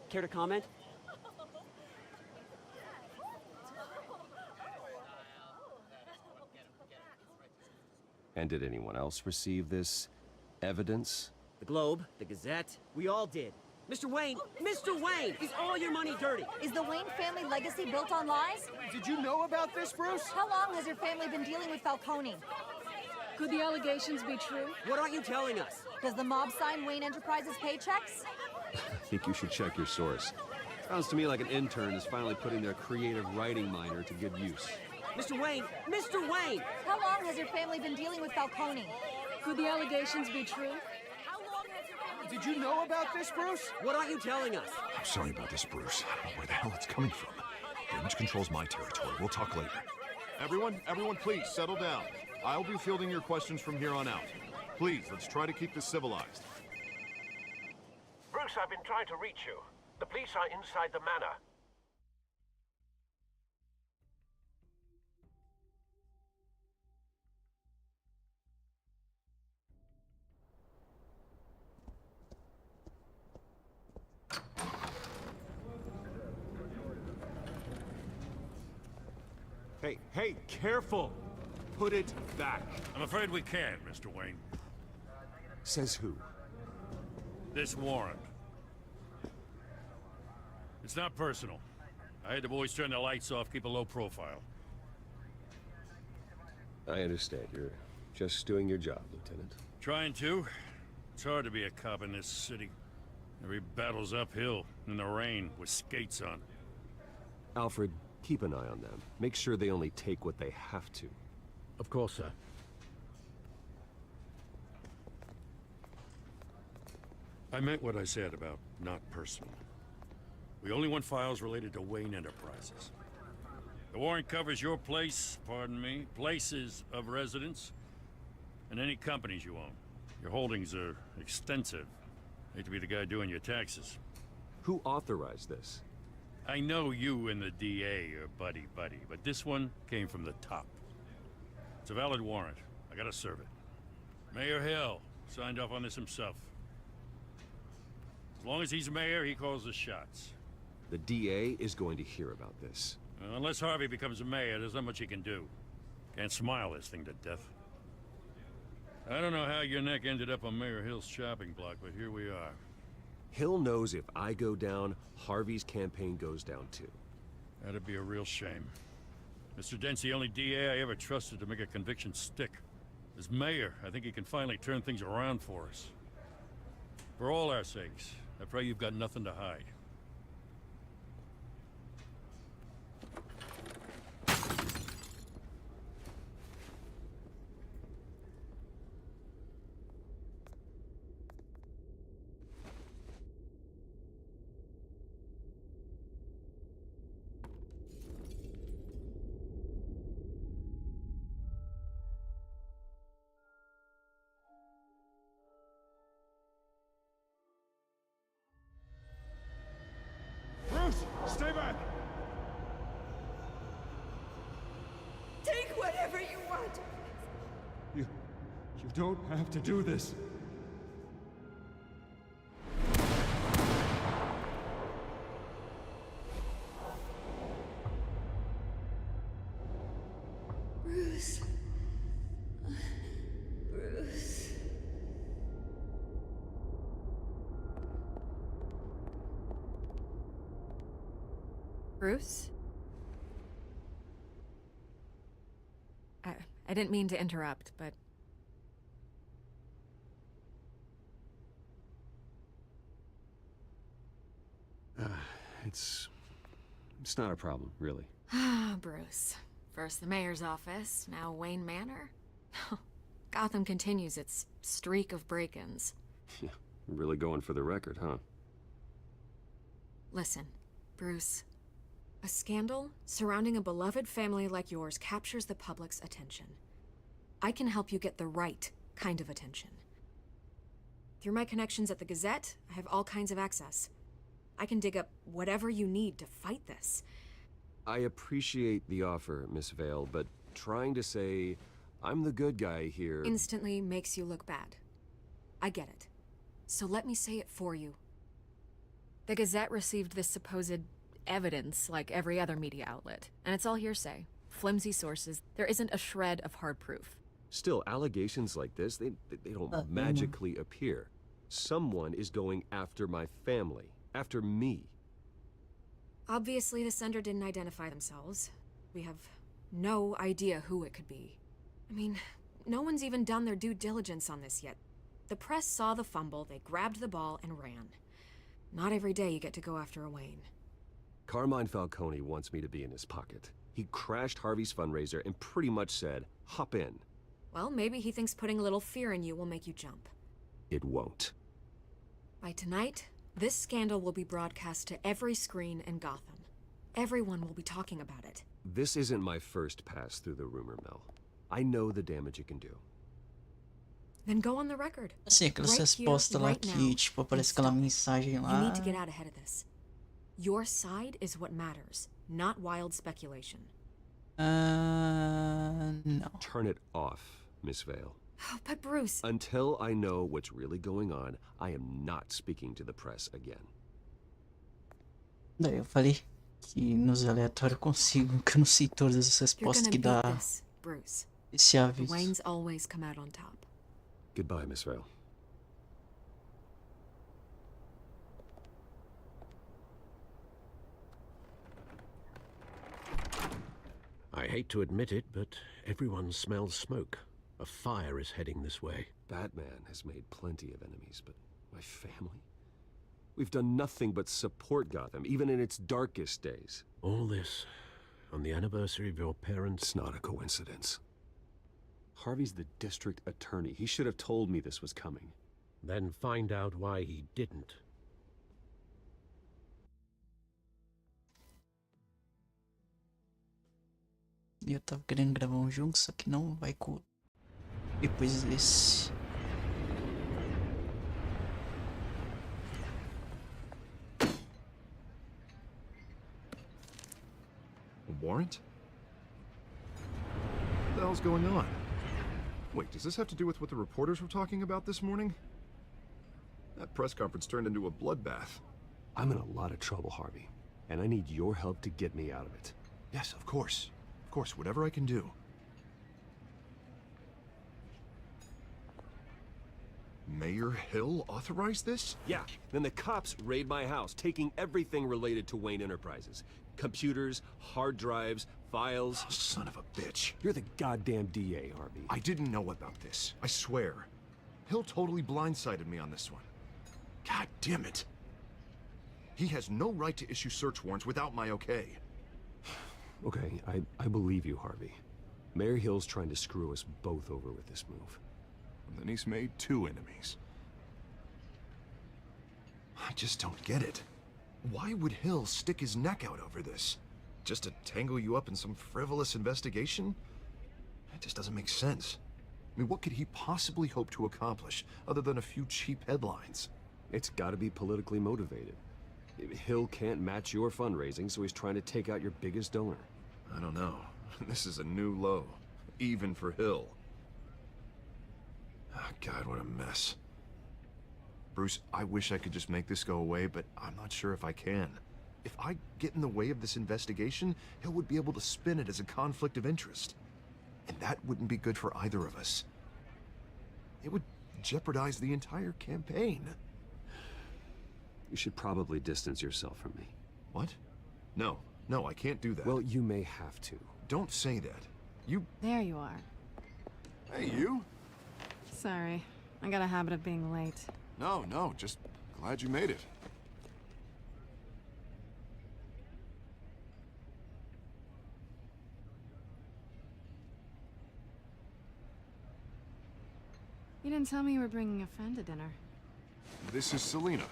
[SPEAKER 17] Care to comment?
[SPEAKER 9] And did anyone else receive this evidence?
[SPEAKER 17] The Globe, the Gazette, we all did. Mr. Wayne, is all your money dirty?
[SPEAKER 18] Is the Wayne family legacy built on lies?
[SPEAKER 16] Did you know about this, Bruce?
[SPEAKER 18] How long has your family been dealing with Falcone?
[SPEAKER 7] Could the allegations be true?
[SPEAKER 17] What aren't you telling us?
[SPEAKER 18] Does the mob sign Wayne Enterprises paychecks?
[SPEAKER 9] I think you should check your source. Sounds to me like an intern is finally putting their creative writing minor to good use.
[SPEAKER 17] Mr. Wayne!
[SPEAKER 18] How long has your family been dealing with Falcone?
[SPEAKER 7] Could the allegations be true?
[SPEAKER 16] Did you know about this, Bruce?
[SPEAKER 17] What aren't you telling us?
[SPEAKER 8] I'm sorry about this, Bruce. I don't know where the hell it's coming from. Damage control's my territory. We'll talk later. Everyone, please, settle down. I'll be fielding your questions from here on out. Please, let's try to keep this civilized.
[SPEAKER 6] Bruce, I've been trying to reach you. The police are inside the manor.
[SPEAKER 19] Hey, careful! Put it back.
[SPEAKER 1] I'm afraid we can't, Mr. Wayne.
[SPEAKER 4] Says who?
[SPEAKER 1] This warrant. It's not personal. I had the boys turn the lights off, keep a low profile.
[SPEAKER 9] I understand. You're just doing your job, Lieutenant.
[SPEAKER 1] Trying to. It's hard to be a cop in this city. Every battle's uphill, in the rain, with skates on.
[SPEAKER 9] Alfred, keep an eye on them. Make sure they only take what they have to.
[SPEAKER 6] Of course, sir.
[SPEAKER 1] I meant what I said about not personal. We only want files related to Wayne Enterprises. The warrant covers your place, pardon me, places of residence, and any companies you own. Your holdings are extensive. Hate to be the guy doing your taxes.
[SPEAKER 9] Who authorized this?
[SPEAKER 1] I know you and the DA are buddy-buddy, but this one came from the top. It's a valid warrant. I gotta serve it. Mayor Hill signed off on this himself. As long as he's mayor, he calls the shots.
[SPEAKER 9] The DA is going to hear about this.
[SPEAKER 1] Unless Harvey becomes a mayor, there's not much he can do. Can't smile this thing to death. I don't know how your neck ended up on Mayor Hill's chopping block, but here we are.
[SPEAKER 9] Hill knows if I go down, Harvey's campaign goes down too.
[SPEAKER 1] That'd be a real shame. Mr. Dent's the only DA I ever trusted to make a conviction stick. As mayor, I think he can finally turn things around for us. For all our sakes, I pray you've got nothing to hide.
[SPEAKER 19] Stay back!
[SPEAKER 11] Take whatever you want.
[SPEAKER 19] You don't have to do this.
[SPEAKER 11] Bruce. Bruce.
[SPEAKER 12] Bruce? I didn't mean to interrupt, but...
[SPEAKER 9] It's not a problem, really.
[SPEAKER 12] Ah, Bruce. First the mayor's office, now Wayne Manor. Gotham continues its streak of break-ins.
[SPEAKER 9] Yeah, really going for the record, huh?
[SPEAKER 12] Listen, Bruce. A scandal surrounding a beloved family like yours captures the public's attention. I can help you get the right kind of attention. Through my connections at the Gazette, I have all kinds of access. I can dig up whatever you need to fight this.
[SPEAKER 9] I appreciate the offer, Miss Vale, but trying to say I'm the good guy here
[SPEAKER 12] Instantly makes you look bad. I get it. So let me say it for you. The Gazette received this supposed evidence like every other media outlet, and it's all hearsay. Flimsy sources. There isn't a shred of hard proof.
[SPEAKER 9] Still, allegations like this, they don't magically appear. Someone is going after my family, after me.
[SPEAKER 12] Obviously, the sender didn't identify themselves. We have no idea who it could be. I mean, no one's even done their due diligence on this yet. The press saw the fumble, they grabbed the ball and ran. Not every day you get to go after a Wayne.
[SPEAKER 9] Carmine Falcone wants me to be in his pocket. He crashed Harvey's fundraiser and pretty much said, hop in.
[SPEAKER 12] Well, maybe he thinks putting a little fear in you will make you jump.
[SPEAKER 9] It won't.
[SPEAKER 12] By tonight, this scandal will be broadcast to every screen in Gotham. Everyone will be talking about it.
[SPEAKER 9] This isn't my first pass through the rumor mill. I know the damage it can do.
[SPEAKER 12] Then go on the record.
[SPEAKER 3] Assim, aquela resposta lá que, tipo, aparece aquela mensagem lá.
[SPEAKER 12] You need to get out ahead of this. Your side is what matters, not wild speculation.
[SPEAKER 3] No.
[SPEAKER 9] Turn it off, Miss Vale.
[SPEAKER 12] But Bruce...
[SPEAKER 9] Until I know what's really going on, I am not speaking to the press again.
[SPEAKER 3] Daí eu falei que nos aleatórios eu consigo, que eu não sei todas as respostas que dá esse aviso.
[SPEAKER 12] Wayne's always come out on top.
[SPEAKER 9] Goodbye, Miss Vale.
[SPEAKER 6] I hate to admit it, but everyone smells smoke. A fire is heading this way.
[SPEAKER 9] Batman has made plenty of enemies, but my family? We've done nothing but support Gotham, even in its darkest days.
[SPEAKER 6] All this on the anniversary of your parents?
[SPEAKER 9] It's not a coincidence. Harvey's the district attorney. He should have told me this was coming.
[SPEAKER 6] Then find out why he didn't.
[SPEAKER 3] E eu tava querendo gravar um jogo, só que não vai com depois desse.
[SPEAKER 8] A warrant? What the hell's going on? Wait, does this have to do with what the reporters were talking about this morning? That press conference turned into a bloodbath.
[SPEAKER 9] I'm in a lot of trouble, Harvey, and I need your help to get me out of it.
[SPEAKER 8] Yes, of course. Of course, whatever I can do. Mayor Hill authorized this?
[SPEAKER 9] Yeah, then the cops raid my house, taking everything related to Wayne Enterprises. Computers, hard drives, files.
[SPEAKER 8] Oh, son of a bitch.
[SPEAKER 9] You're the goddamn DA, Harvey.
[SPEAKER 8] I didn't know about this. I swear. Hill totally blindsided me on this one. God damn it. He has no right to issue search warrants without my okay.
[SPEAKER 9] Okay, I believe you, Harvey. Mayor Hill's trying to screw us both over with this move.
[SPEAKER 8] And then he's made two enemies. I just don't get it. Why would Hill stick his neck out over this? Just to tangle you up in some frivolous investigation? That just doesn't make sense. I mean, what could he possibly hope to accomplish other than a few cheap headlines?
[SPEAKER 9] It's gotta be politically motivated. Hill can't match your fundraising, so he's trying to take out your biggest donor.
[SPEAKER 8] I don't know. This is a new low. Even for Hill. Oh, God, what a mess. Bruce, I wish I could just make this go away, but I'm not sure if I can. If I get in the way of this investigation, Hill would be able to spin it as a conflict of interest. And that wouldn't be good for either of us. It would jeopardize the entire campaign.
[SPEAKER 9] You should probably distance yourself from me.
[SPEAKER 8] What? No, I can't do that.
[SPEAKER 9] Well, you may have to.
[SPEAKER 8] Don't say that. You...
[SPEAKER 7] There you are.
[SPEAKER 8] Hey, you?
[SPEAKER 7] Sorry. I got a habit of being late.
[SPEAKER 8] No, just glad you made it.
[SPEAKER 7] You didn't tell me you were bringing a friend to dinner.
[SPEAKER 8] This is Selina.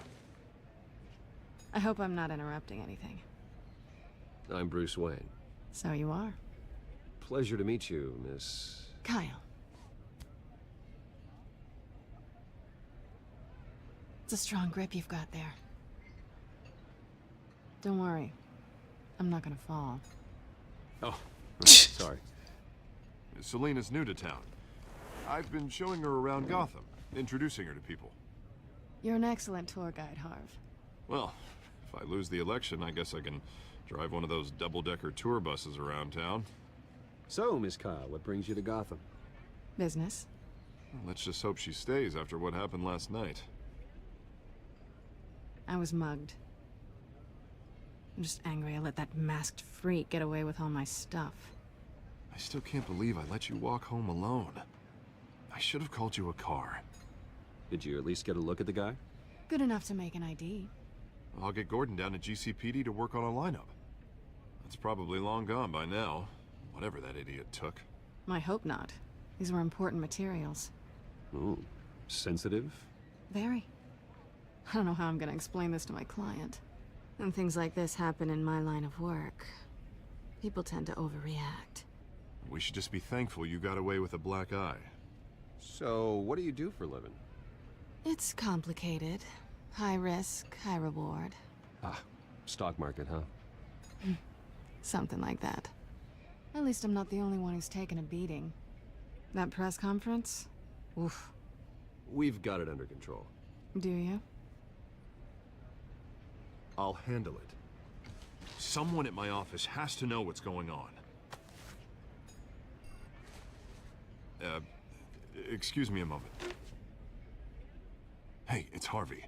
[SPEAKER 7] I hope I'm not interrupting anything.
[SPEAKER 9] I'm Bruce Wayne.
[SPEAKER 7] So you are.
[SPEAKER 9] Pleasure to meet you, Miss...
[SPEAKER 7] Kyle. It's a strong grip you've got there. Don't worry. I'm not gonna fall.
[SPEAKER 8] Oh, right, sorry. Selina's new to town. I've been showing her around Gotham, introducing her to people.
[SPEAKER 7] You're an excellent tour guide, Harv.
[SPEAKER 8] Well, if I lose the election, I guess I can drive one of those double-decker tour buses around town.
[SPEAKER 9] So, Miss Kyle, what brings you to Gotham?
[SPEAKER 7] Business.
[SPEAKER 8] Well, let's just hope she stays after what happened last night.
[SPEAKER 7] I was mugged. I'm just angry I let that masked freak get away with all my stuff.
[SPEAKER 8] I still can't believe I let you walk home alone. I should have called you a car.
[SPEAKER 9] Did you at least get a look at the guy?
[SPEAKER 7] Good enough to make an ID.
[SPEAKER 8] I'll get Gordon down to GCPD to work on a lineup. That's probably long gone by now, whatever that idiot took.
[SPEAKER 7] I hope not. These were important materials.
[SPEAKER 9] Ooh, sensitive?
[SPEAKER 7] Very. I don't know how I'm gonna explain this to my client. When things like this happen in my line of work, people tend to overreact.
[SPEAKER 8] We should just be thankful you got away with a black eye.
[SPEAKER 9] So, what do you do for a living?
[SPEAKER 7] It's complicated. High risk, high reward.
[SPEAKER 9] Ah, stock market, huh?
[SPEAKER 7] Something like that. At least I'm not the only one who's taken a beating. That press conference? Oof.
[SPEAKER 9] We've got it under control.
[SPEAKER 7] Do you?
[SPEAKER 8] I'll handle it. Someone at my office has to know what's going on. Excuse me a moment. Hey, it's Harvey.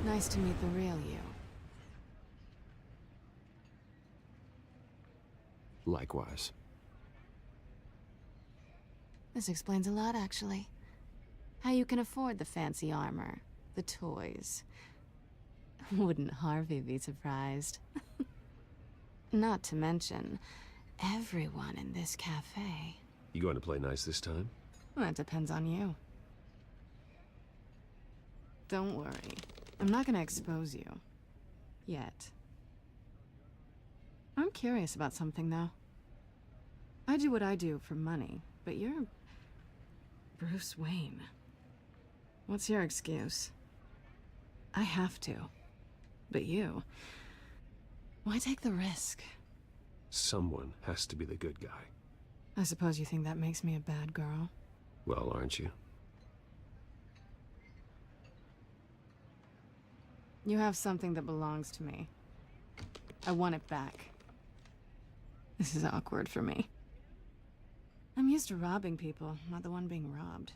[SPEAKER 7] Nice to meet the real you.
[SPEAKER 9] Likewise.
[SPEAKER 7] This explains a lot, actually. How you can afford the fancy armor, the toys. Wouldn't Harvey be surprised? Not to mention, everyone in this cafe.
[SPEAKER 9] You going to play nice this time?
[SPEAKER 7] Well, that depends on you. Don't worry. I'm not gonna expose you. Yet. I'm curious about something, though. I do what I do for money, but you're... Bruce Wayne. What's your excuse? I have to. But you... Why take the risk?
[SPEAKER 9] Someone has to be the good guy.
[SPEAKER 7] I suppose you think that makes me a bad girl?
[SPEAKER 9] Well, aren't you?
[SPEAKER 7] You have something that belongs to me. I want it back. This is awkward for me. I'm used to robbing people, not the one being robbed.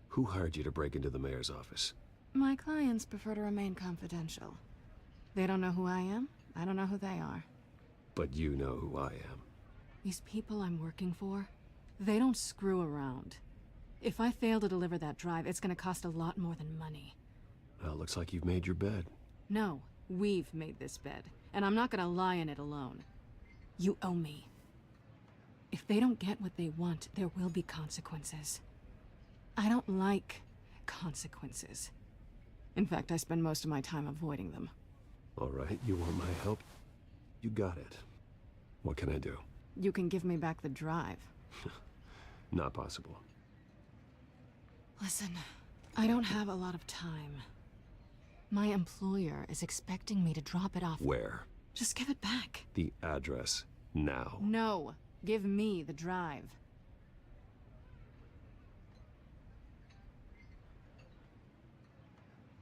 [SPEAKER 9] Who hired you to break into the mayor's office?
[SPEAKER 7] My clients prefer to remain confidential. They don't know who I am, I don't know who they are.
[SPEAKER 9] But you know who I am.
[SPEAKER 7] These people I'm working for, they don't screw around. If I fail to deliver that drive, it's gonna cost a lot more than money.
[SPEAKER 9] Well, looks like you've made your bed.
[SPEAKER 7] No, we've made this bed, and I'm not gonna lie in it alone. You owe me. If they don't get what they want, there will be consequences. I don't like consequences. In fact, I spend most of my time avoiding them.
[SPEAKER 9] All right, you want my help? You got it. What can I do?
[SPEAKER 7] You can give me back the drive.
[SPEAKER 9] Not possible.
[SPEAKER 7] Listen, I don't have a lot of time. My employer is expecting me to drop it off.
[SPEAKER 9] Where?
[SPEAKER 7] Just give it back.
[SPEAKER 9] The address, now.
[SPEAKER 7] No, give me the drive.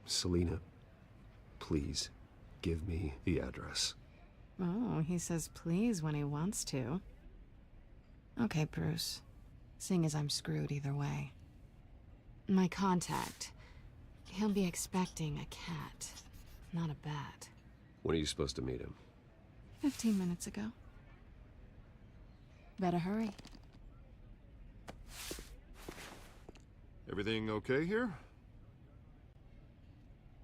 [SPEAKER 9] Selina, please, give me the address.
[SPEAKER 7] Oh, he says please when he wants to. Okay, Bruce. Seeing as I'm screwed either way. My contact. He'll be expecting a cat, not a bat.
[SPEAKER 9] When are you supposed to meet him?
[SPEAKER 7] 15 minutes ago. Better hurry.
[SPEAKER 8] Everything okay here?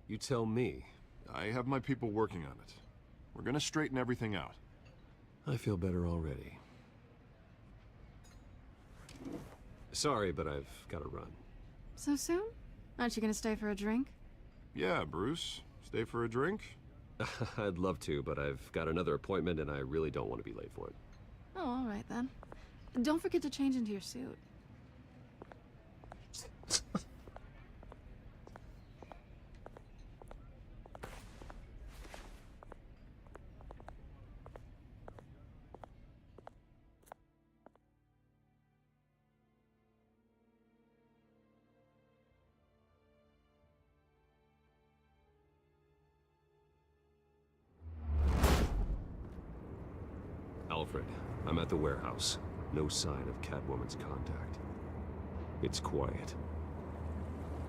[SPEAKER 9] You tell me.
[SPEAKER 8] I have my people working on it. We're gonna straighten everything out.
[SPEAKER 9] I feel better already. Sorry, but I've got to run.
[SPEAKER 7] So soon? Aren't you gonna stay for a drink?
[SPEAKER 8] Yeah, Bruce. Stay for a drink?
[SPEAKER 9] I'd love to, but I've got another appointment and I really don't want to be late for it.
[SPEAKER 7] Oh, all right then. Don't forget to change into your suit.
[SPEAKER 9] Alfred, I'm at the warehouse. No sign of Catwoman's contact. It's quiet.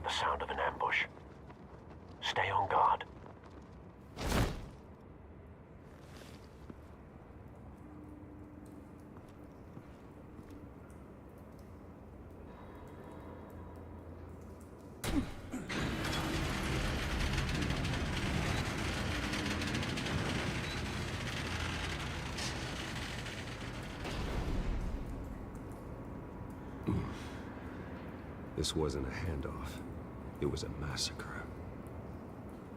[SPEAKER 2] The sound of an ambush. Stay on guard.
[SPEAKER 9] This wasn't a handoff. It was a massacre.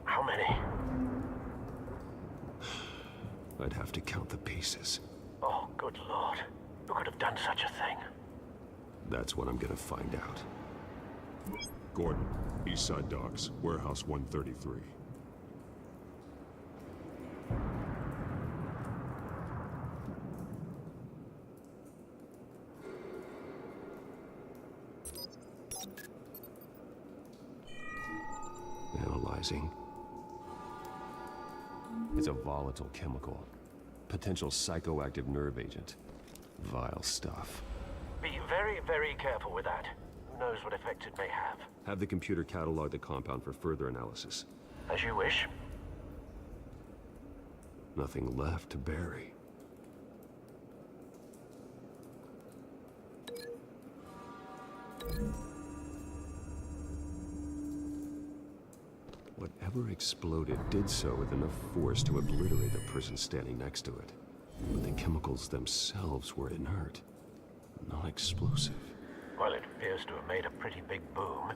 [SPEAKER 2] How many?
[SPEAKER 9] I'd have to count the pieces.
[SPEAKER 2] Oh, good lord. Who could have done such a thing?
[SPEAKER 9] That's what I'm gonna find out.
[SPEAKER 20] Gordon, Eastside Docks, Warehouse 133.
[SPEAKER 9] Analyzing. It's a volatile chemical. Potential psychoactive nerve agent. Vile stuff.
[SPEAKER 2] Be very, very careful with that. Who knows what effect it may have.
[SPEAKER 9] Have the computer catalog the compound for further analysis.
[SPEAKER 2] As you wish.
[SPEAKER 9] Nothing left to bury. Whatever exploded did so with enough force to obliterate the person standing next to it. But the chemicals themselves were inert, non-explosive.
[SPEAKER 2] Well, it appears to have made a pretty big boom.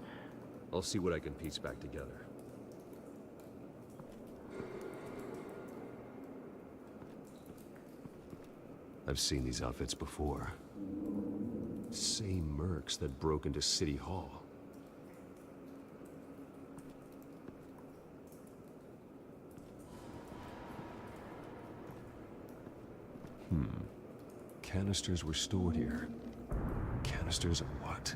[SPEAKER 9] I'll see what I can piece back together. I've seen these outfits before. Same mercs that broke into City Hall. Canisters were stored here. Canisters of what?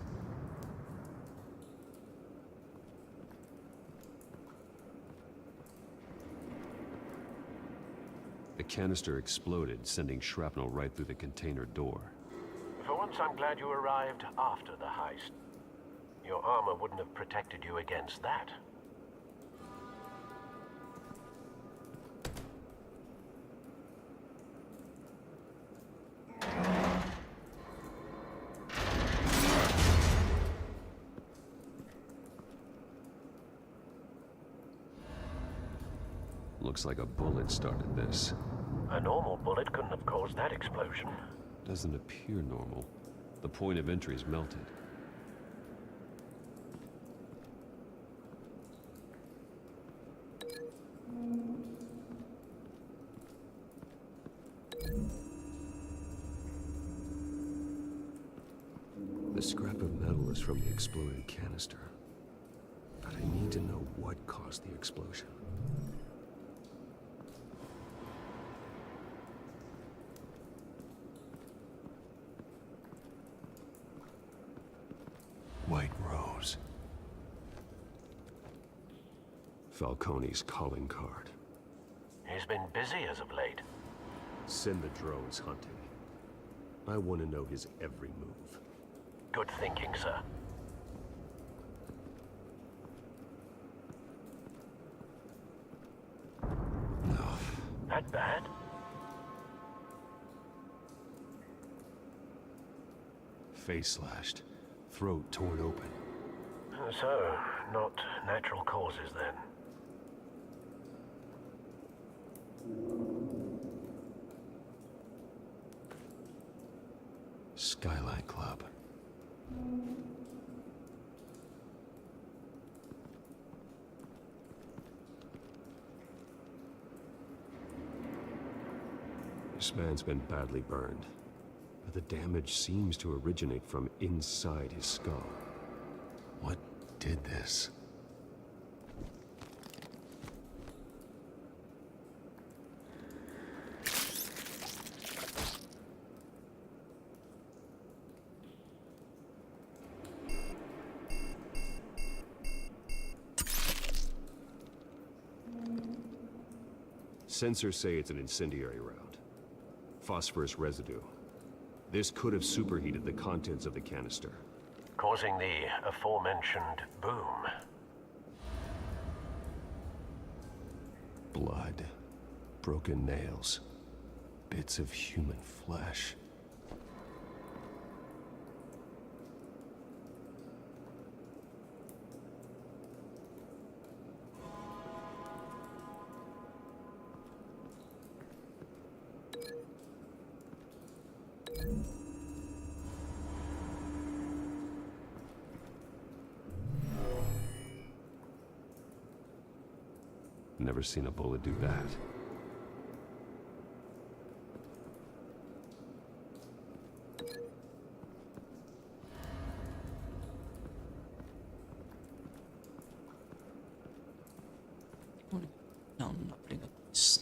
[SPEAKER 9] The canister exploded, sending shrapnel right through the container door.
[SPEAKER 2] For once, I'm glad you arrived after the heist. Your armor wouldn't have protected you against that.
[SPEAKER 9] Looks like a bullet started this.
[SPEAKER 2] A normal bullet couldn't have caused that explosion.
[SPEAKER 9] Doesn't appear normal. The point of entry is melted. The scrap of metal is from the exploded canister. But I need to know what caused the explosion. White Rose. Falcone's calling card.
[SPEAKER 2] He's been busy as of late.
[SPEAKER 9] Send the drones hunting. I want to know his every move.
[SPEAKER 2] Good thinking, sir.
[SPEAKER 9] No.
[SPEAKER 2] That bad?
[SPEAKER 4] Face slashed, throat torn open.
[SPEAKER 2] So, not natural causes then.
[SPEAKER 4] Skyline Club. This man's been badly burned, but the damage seems to originate from inside his skull. What did this? Sensors say it's an incendiary round. Phosphorus residue. This could have superheated the contents of the canister,
[SPEAKER 2] causing the aforementioned boom.
[SPEAKER 4] Blood, broken nails, bits of human flesh. Never seen a bullet do that.
[SPEAKER 3] Não, não briga com isso.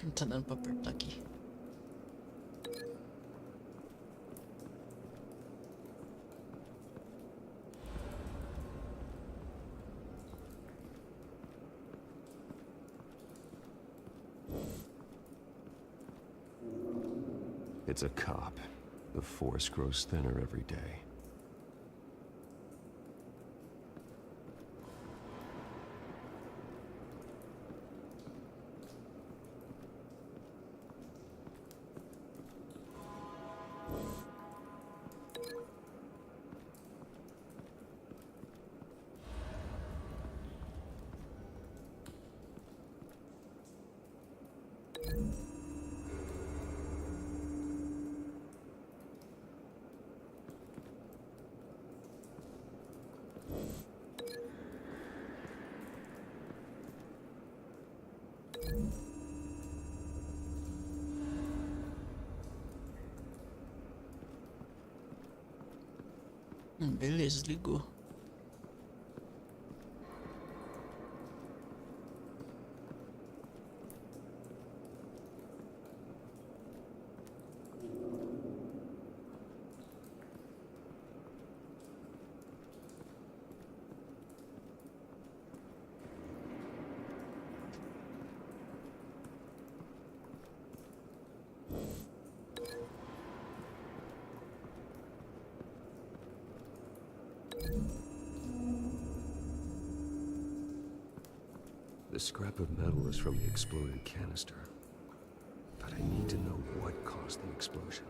[SPEAKER 3] Não tá dando pra apertar aqui.
[SPEAKER 4] It's a cop. The force grows thinner every day. Beleza, ligou. The scrap of metal is from the exploded canister. But I need to know what caused the explosion.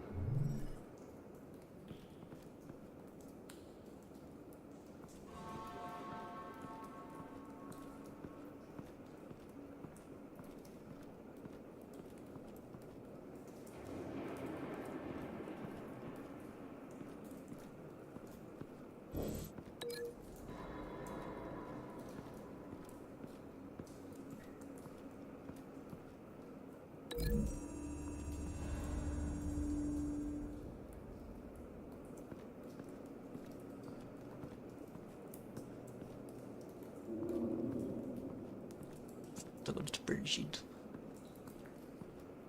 [SPEAKER 4] Agora eu tô perdido.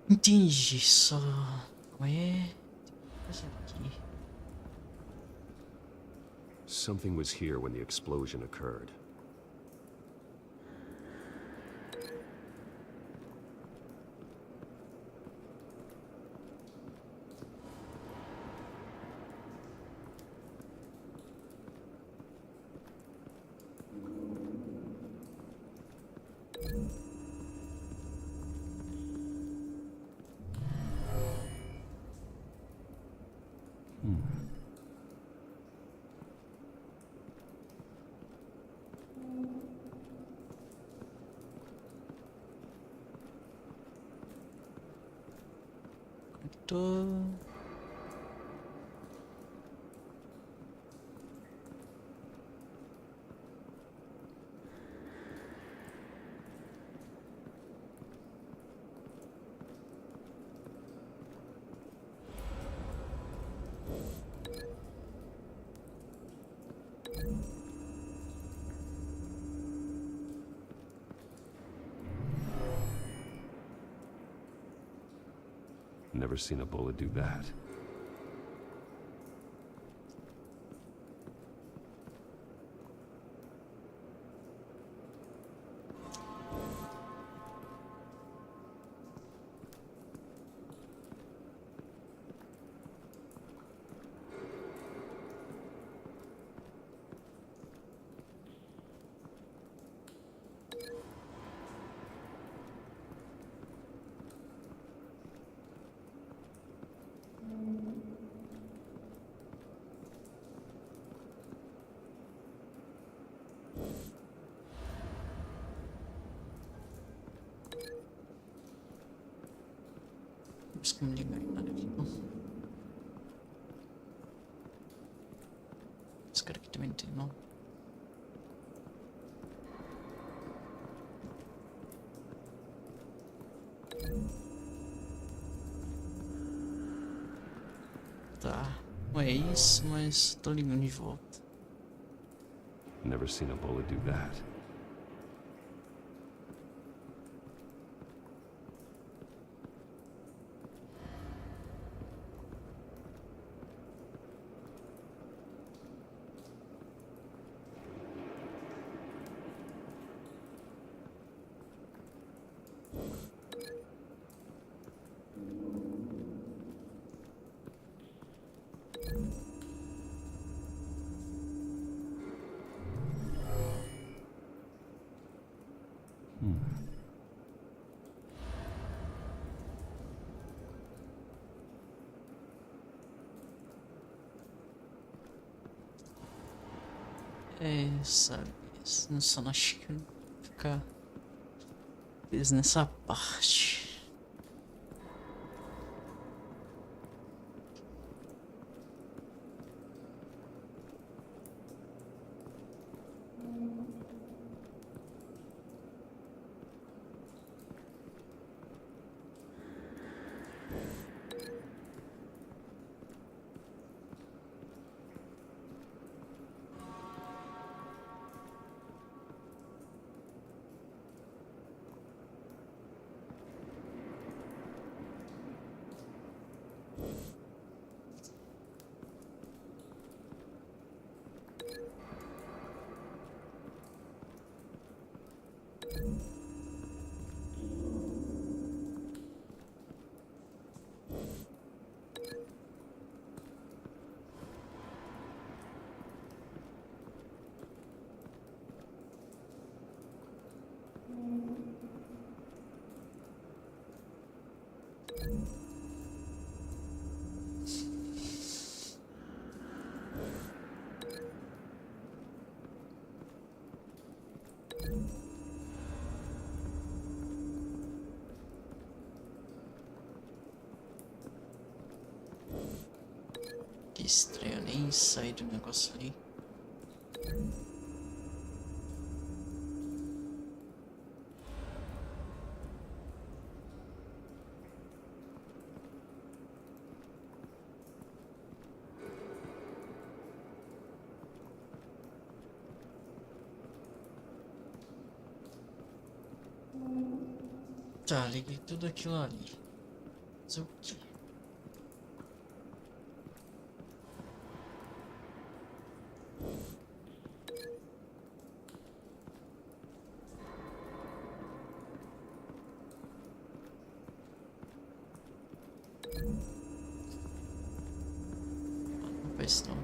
[SPEAKER 4] Entendi, só... Ué... Essa aqui... Something was here when the explosion occurred.
[SPEAKER 3] Tô...
[SPEAKER 4] Never seen a bullet do that. Busca me ligar nada aqui, não. Esse cara aqui também não tem, não. Tá, não é isso, mas tô ligando de volta. Never seen a bullet do that.
[SPEAKER 3] É, sabe, só não acho que eu vou ficar preso nessa parte. Que estranho, nem saí do negócio ali. Tá, liguei tudo aquilo ali. Mas o quê? parece não.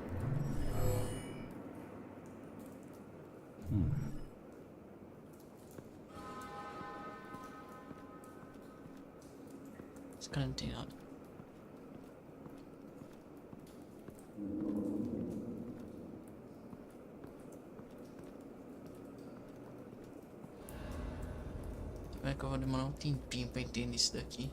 [SPEAKER 3] Esse cara não tem nada. Como é que eu vou demorar um tempinho pra entender isso daqui?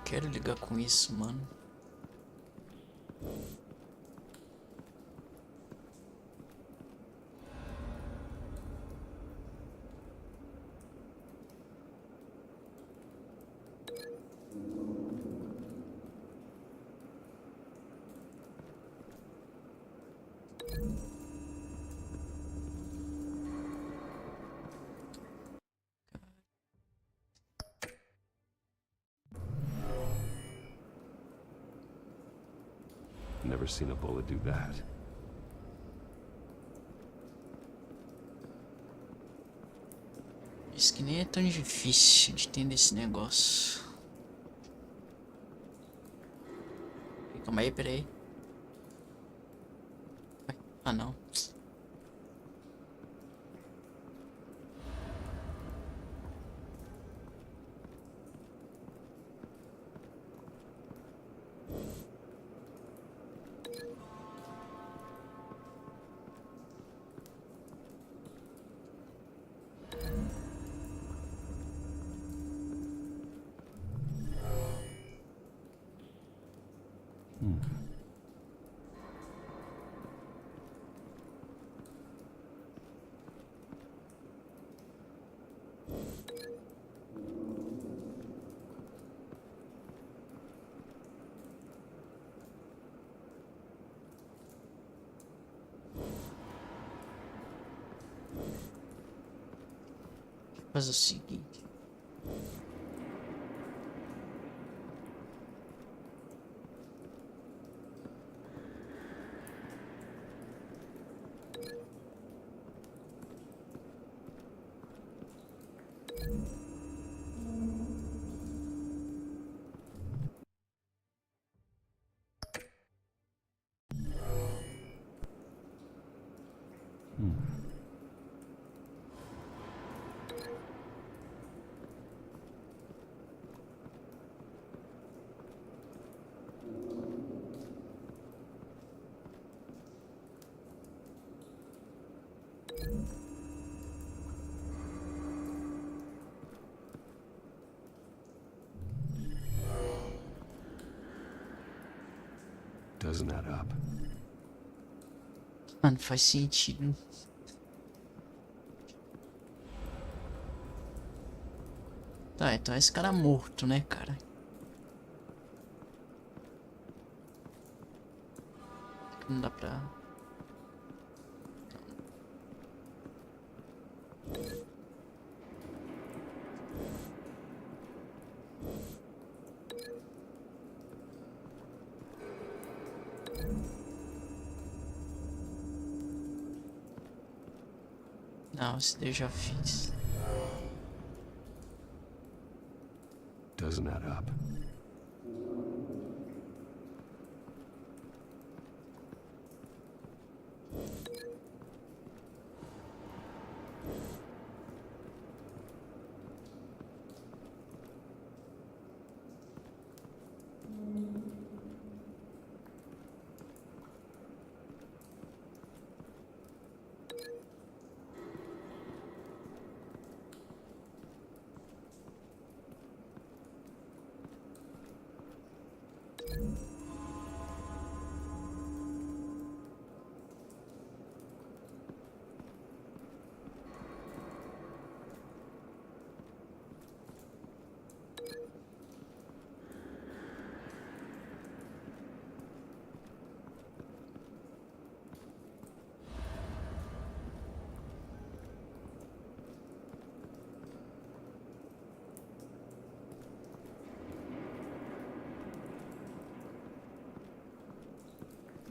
[SPEAKER 3] Quero ligar com isso, mano.
[SPEAKER 4] Never seen a bullet do that.
[SPEAKER 3] Isso que nem é tão difícil de entender esse negócio. Calma aí, peraí. Ah, não. Faz o seguinte.
[SPEAKER 4] Doesn't add up.
[SPEAKER 3] Mano, faz sentido. Tá, então esse cara é morto, né, cara? Não dá pra... Não, esse daí eu já fiz.
[SPEAKER 4] Doesn't add up.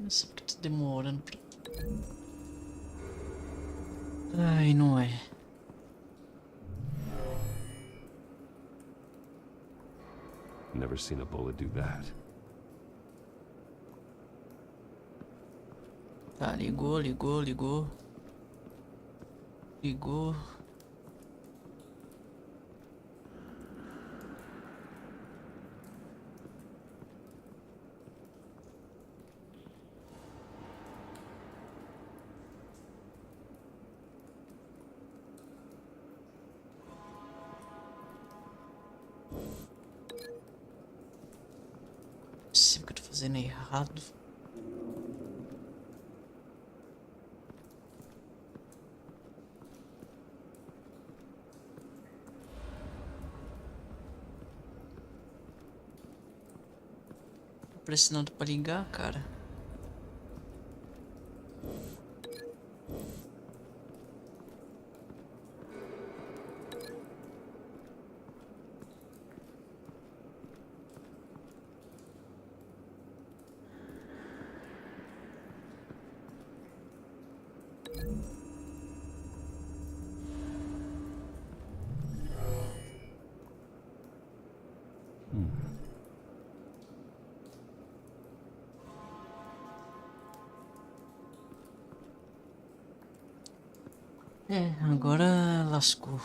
[SPEAKER 3] Não sei porque tá demorando. Ai, não é.
[SPEAKER 4] Never seen a bullet do that.
[SPEAKER 3] Tá, ligou. Ligou. Não é possível que eu tô fazendo errado. Pressionando pra ligar, cara. É, agora lascou.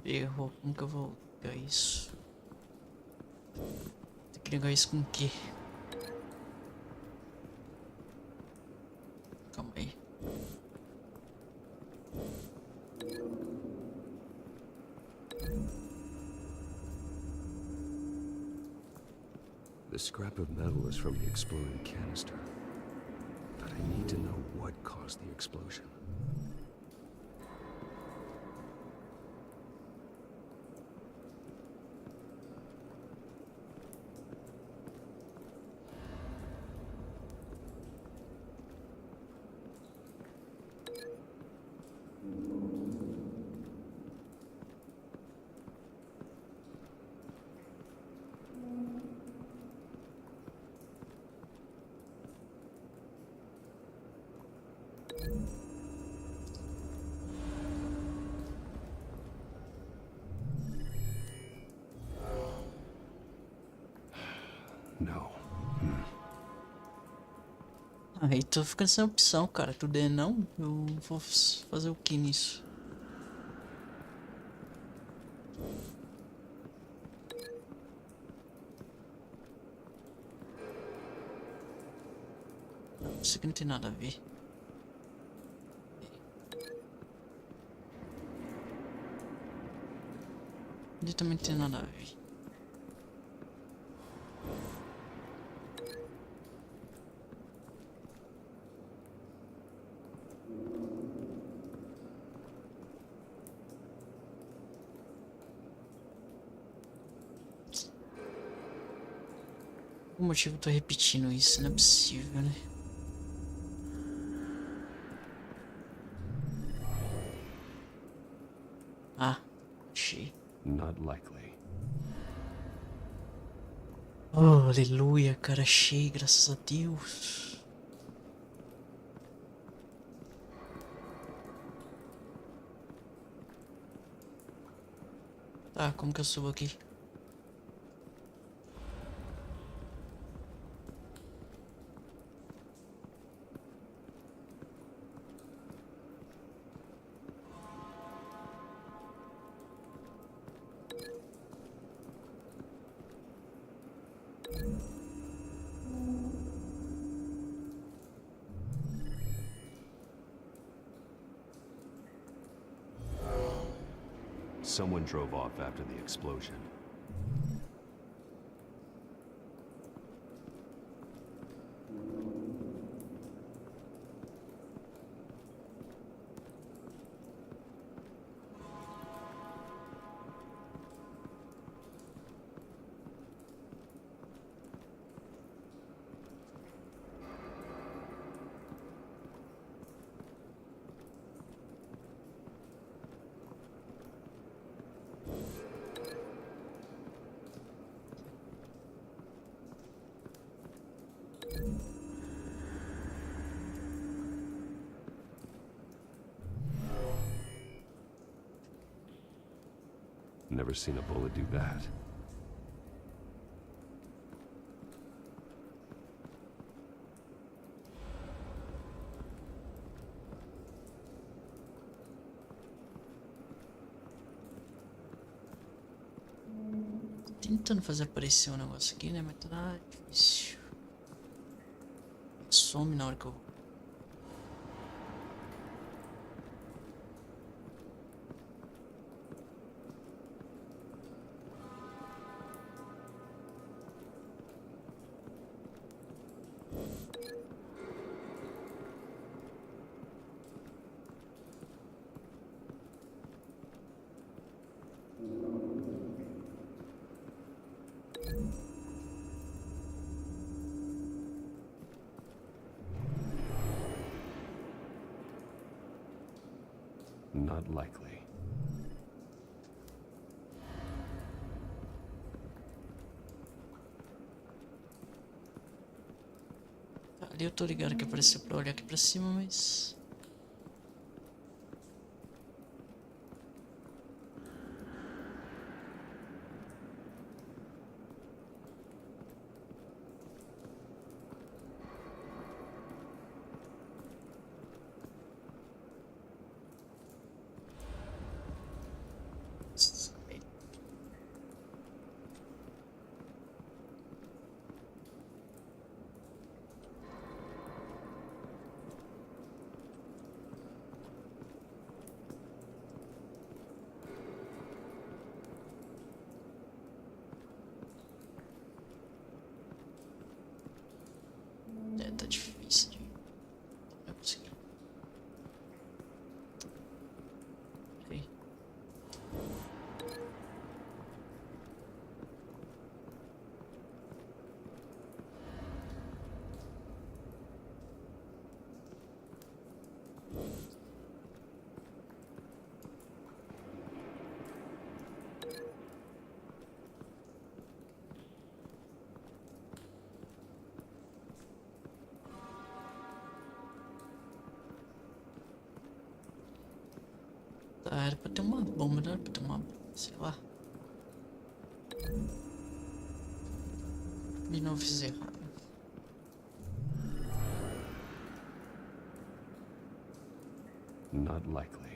[SPEAKER 3] Errou. Como que eu vou ligar isso? Tem que ligar isso com o quê? Calma aí.
[SPEAKER 4] The scrap of metal is from the exploding canister. But I need to know what caused the explosion.
[SPEAKER 20] No.
[SPEAKER 3] Aí tô ficando sem opção, cara. Tudo é não. Eu vou fazer o que nisso? Isso aqui não tem nada a ver. Ele também não tem nada a ver. Por que motivo eu tô repetindo isso? Não é possível, né? Ah, achei.
[SPEAKER 4] Not likely.
[SPEAKER 3] Oh, aleluia, cara, achei, graças a Deus. Tá, como que eu subo aqui?
[SPEAKER 4] Someone drove off after the explosion. never seen a bullet do that.
[SPEAKER 3] Tentando fazer aparecer um negócio aqui, né? Mas tá difícil. Some na hora que eu...
[SPEAKER 4] Not likely.
[SPEAKER 3] Ali eu tô ligado que apareceu pra olhar aqui pra cima, mas... tá difícil de... Não consegui. Peraí. Tá, era pra ter uma bomba, não era pra ter uma... sei lá. De novo fiz errado.
[SPEAKER 4] Not likely.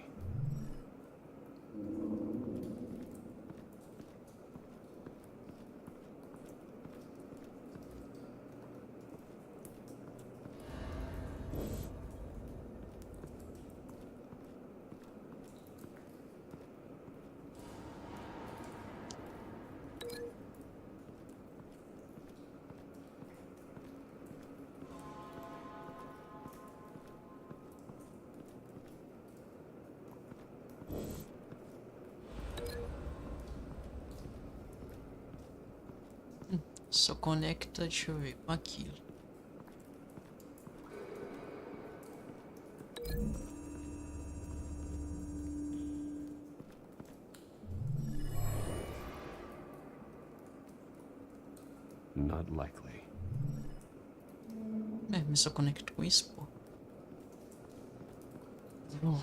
[SPEAKER 3] Só conecta, deixa eu ver, com aquilo.
[SPEAKER 4] Not likely.
[SPEAKER 3] Mas só conecto com isso, pô. Bom.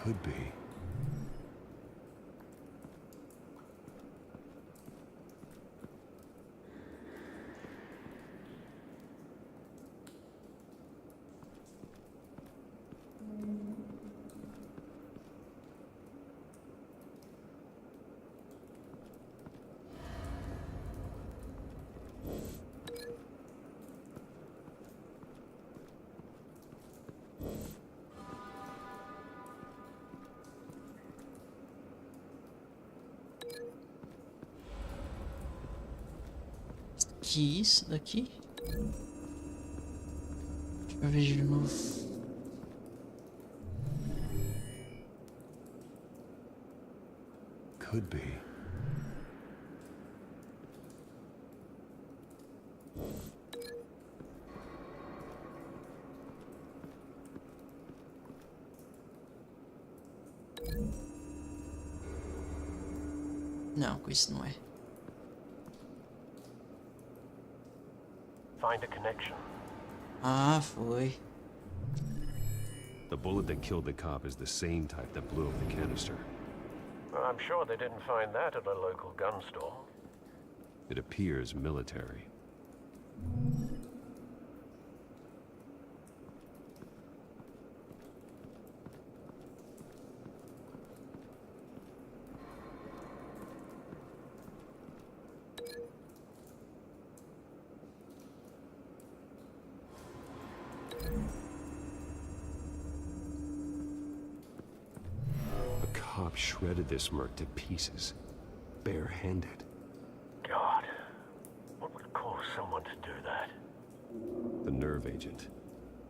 [SPEAKER 4] Could be.
[SPEAKER 3] que isso daqui? Deixa eu ver de novo.
[SPEAKER 4] Could be.
[SPEAKER 3] Não, com isso não é.
[SPEAKER 2] Find a connection.
[SPEAKER 3] Ah, foi.
[SPEAKER 4] The bullet that killed the cop is the same type that blew up the canister.
[SPEAKER 2] Well, I'm sure they didn't find that at a local gun store.
[SPEAKER 4] It appears military. Cop shredded this merc to pieces, barehanded.
[SPEAKER 2] God, what would cause someone to do that?
[SPEAKER 4] The nerve agent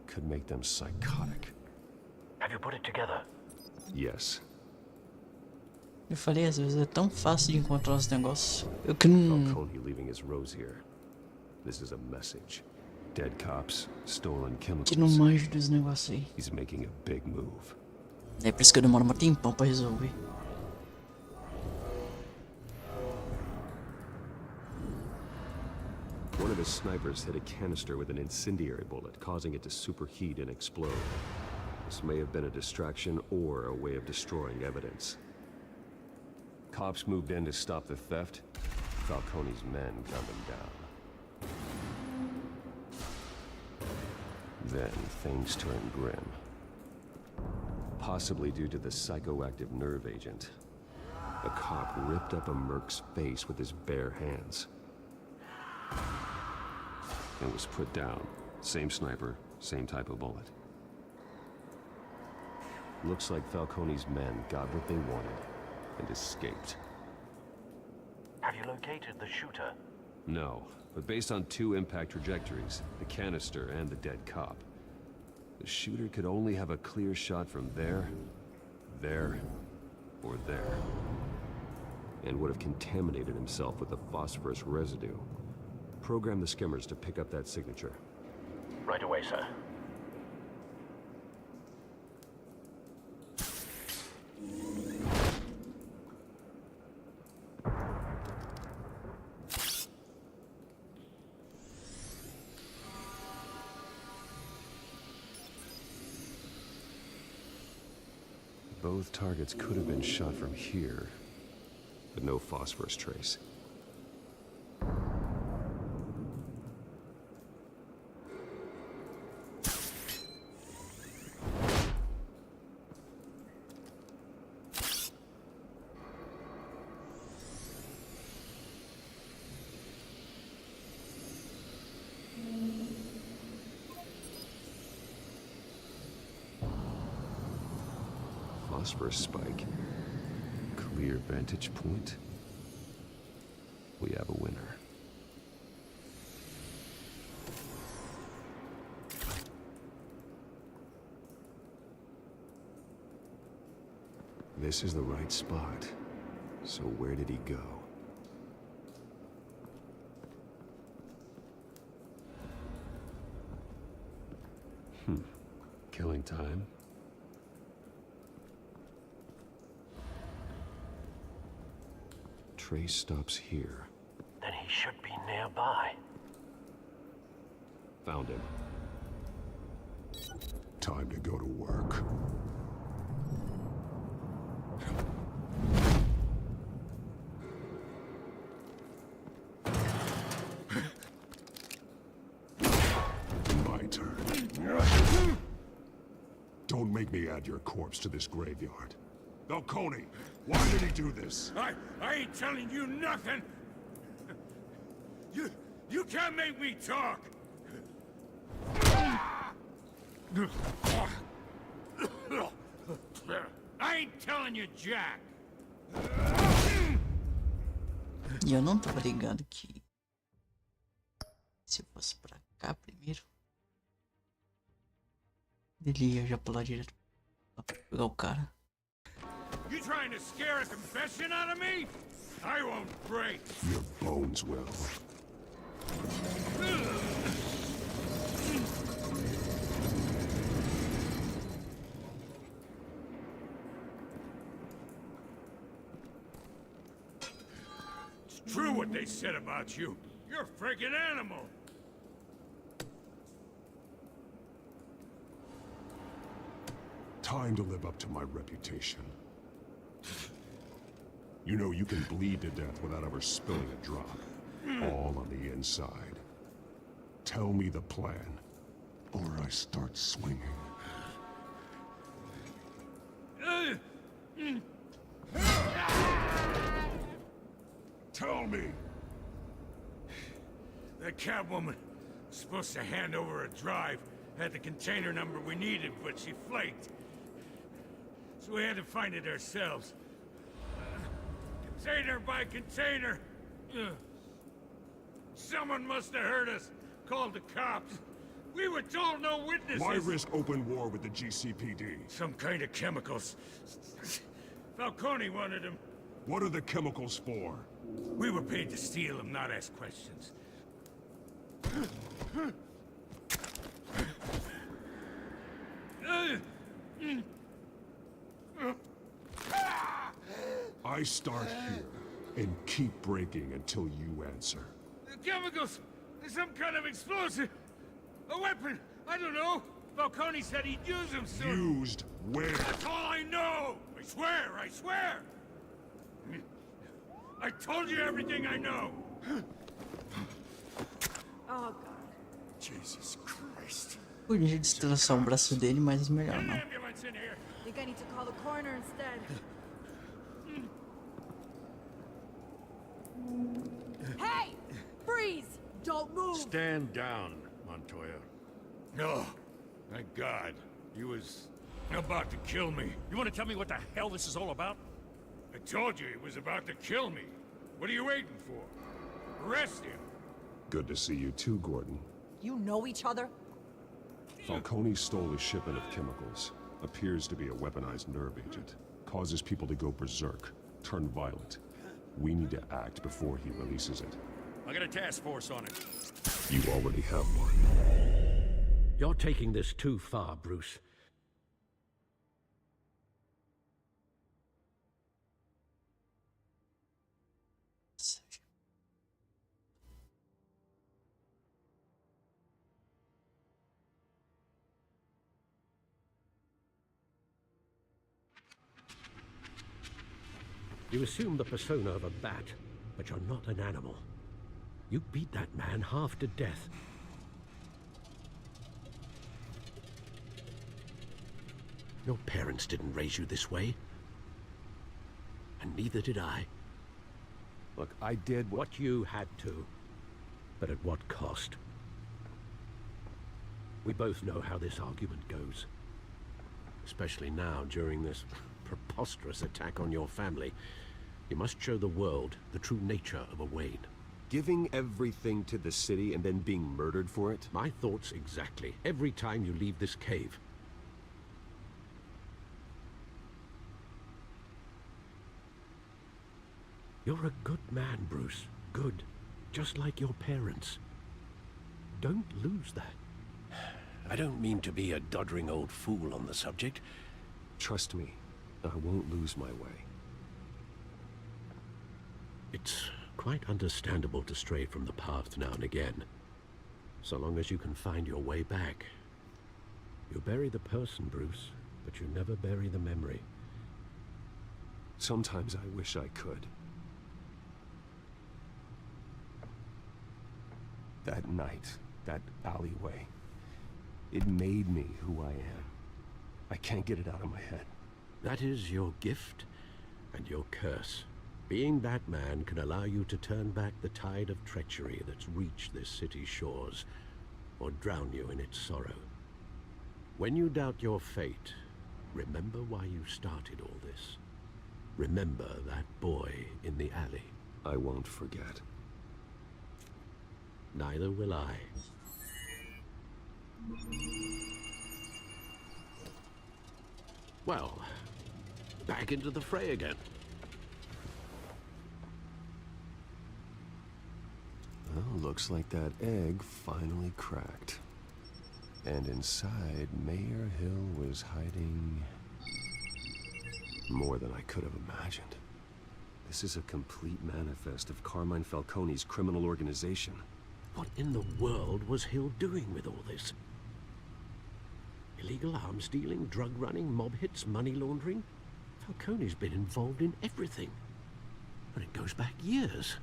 [SPEAKER 4] could make them psychotic.
[SPEAKER 2] Have you put it together?
[SPEAKER 4] Yes.
[SPEAKER 3] Eu falei, às vezes é tão fácil de encontrar os negócios. Eu que não...
[SPEAKER 4] Falcone leaving his rose here. This is a message. Dead cops, stolen chemicals.
[SPEAKER 3] Que não manjo dos negócios aí.
[SPEAKER 4] He's making a big move.
[SPEAKER 3] É por isso que eu demoro um tempão pra resolver.
[SPEAKER 4] One of his snipers hit a canister with an incendiary bullet, causing it to superheat and explode. This may have been a distraction or a way of destroying evidence. Cops moved in to stop the theft. Falcone's men gunned him down. Then things turned grim. Possibly due to the psychoactive nerve agent. A cop ripped up a merc's face with his bare hands. And was put down. Same sniper, same type of bullet. Looks like Falcone's men got what they wanted and escaped.
[SPEAKER 2] Have you located the shooter?
[SPEAKER 4] No, but based on two impact trajectories, the canister and the dead cop, the shooter could only have a clear shot from there, or there. And would have contaminated himself with the phosphorus residue. Program the skimmers to pick up that signature.
[SPEAKER 2] Right away, sir.
[SPEAKER 4] Both targets could have been shot from here, but no phosphorus trace. Phosphorus spike. Clear vantage point. We have a winner. This is the right spot. So where did he go? Killing time. Trace stops here.
[SPEAKER 2] Then he should be nearby.
[SPEAKER 4] Found him.
[SPEAKER 20] Time to go to work. My turn. Don't make me add your corpse to this graveyard. Falcone, why did he do this?
[SPEAKER 1] I ain't telling you nothing! You can't make me talk! I ain't telling you, Jack!
[SPEAKER 3] E eu não tava ligado que se eu fosse pra cá primeiro. Ele ia já pular direto pra pegar o cara.
[SPEAKER 1] You trying to scare a confession out of me? I won't break.
[SPEAKER 20] Your bones will.
[SPEAKER 1] It's true what they said about you. You're a freaking animal.
[SPEAKER 20] Time to live up to my reputation. You know you can bleed to death without ever spilling a drop. All on the inside. Tell me the plan, or I start swinging. Tell me!
[SPEAKER 1] That Catwoman was supposed to hand over a drive, had the container number we needed, but she flaked. So we had to find it ourselves. Container by container. Someone must have heard us, called the cops. We were told no witnesses.
[SPEAKER 20] Why risk open war with the GCPD?
[SPEAKER 1] Some kind of chemicals. Falcone wanted them.
[SPEAKER 20] What are the chemicals for?
[SPEAKER 1] We were paid to steal them, not ask questions.
[SPEAKER 20] I start here and keep breaking until you answer.
[SPEAKER 1] The chemicals! There's some kind of explosive! A weapon! I don't know! Falcone said he'd use them soon!
[SPEAKER 20] Used where?
[SPEAKER 1] That's all I know! I swear! I swear! I told you everything I know!
[SPEAKER 7] Oh, God.
[SPEAKER 1] Jesus Christ.
[SPEAKER 3] Podia destroçar o braço dele, mas melhor não.
[SPEAKER 1] Ambulance in here!
[SPEAKER 7] Think I need to call the coroner instead. Hey! Freeze! Don't move!
[SPEAKER 1] Stand down, Montoya. No. Thank God. He was about to kill me.
[SPEAKER 21] You want to tell me what the hell this is all about?
[SPEAKER 1] I told you he was about to kill me. What are you waiting for? Arrest him.
[SPEAKER 20] Good to see you too, Gordon.
[SPEAKER 18] You know each other?
[SPEAKER 20] Falcone stole a shipment of chemicals. Appears to be a weaponized nerve agent. Causes people to go berserk, turn violent. We need to act before he releases it.
[SPEAKER 21] I got a task force on it.
[SPEAKER 20] You already have one.
[SPEAKER 6] You're taking this too far, Bruce. You assume the persona of a bat, but you're not an animal. You beat that man half to death. Your parents didn't raise you this way. And neither did I.
[SPEAKER 9] Look, I did
[SPEAKER 6] what you had to. But at what cost? We both know how this argument goes. Especially now, during this preposterous attack on your family. You must show the world the true nature of a Wayne.
[SPEAKER 9] Giving everything to the city and then being murdered for it?
[SPEAKER 6] My thoughts exactly. Every time you leave this cave. You're a good man, Bruce. Good. Just like your parents. Don't lose that. I don't mean to be a doddering old fool on the subject.
[SPEAKER 9] Trust me, I won't lose my way.
[SPEAKER 6] It's quite understandable to stray from the path now and again. So long as you can find your way back. You bury the person, Bruce, but you never bury the memory.
[SPEAKER 9] Sometimes I wish I could. That night, that alleyway, it made me who I am. I can't get it out of my head.
[SPEAKER 6] That is your gift and your curse. Being Batman can allow you to turn back the tide of treachery that's reached this city's shores, or drown you in its sorrow. When you doubt your fate, remember why you started all this. Remember that boy in the alley.
[SPEAKER 9] I won't forget.
[SPEAKER 6] Neither will I. Well, back into the fray again.
[SPEAKER 9] Well, looks like that egg finally cracked. And inside, Mayor Hill was hiding more than I could have imagined. This is a complete manifest of Carmine Falcone's criminal organization.
[SPEAKER 6] What in the world was Hill doing with all this? Illegal arms dealing, drug running, mob hits, money laundering? Falcone's been involved in everything. And it goes back years.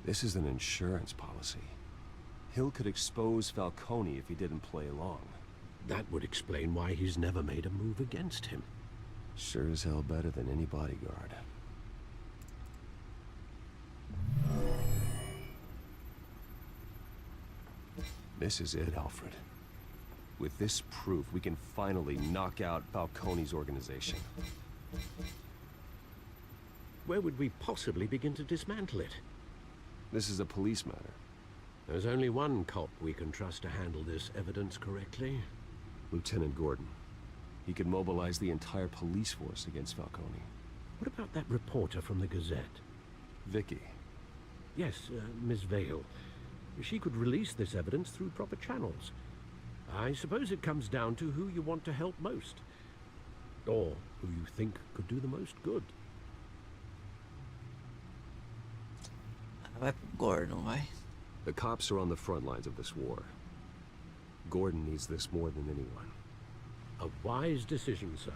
[SPEAKER 9] This is an insurance policy. Hill could expose Falcone if he didn't play along.
[SPEAKER 6] That would explain why he's never made a move against him.
[SPEAKER 9] Sure as hell better than any bodyguard. This is it, Alfred. With this proof, we can finally knock out Falcone's organization.
[SPEAKER 6] Where would we possibly begin to dismantle it?
[SPEAKER 9] This is a police matter.
[SPEAKER 6] There's only one cop we can trust to handle this evidence correctly.
[SPEAKER 9] Lieutenant Gordon. He could mobilize the entire police force against Falcone.
[SPEAKER 6] What about that reporter from the Gazette?
[SPEAKER 9] Vicky.
[SPEAKER 6] Yes, Miss Vale. She could release this evidence through proper channels. I suppose it comes down to who you want to help most. Or who you think could do the most good.
[SPEAKER 3] Vai pro Gordon, vai.
[SPEAKER 9] The cops are on the front lines of this war. Gordon needs this more than anyone.
[SPEAKER 6] A wise decision, sir.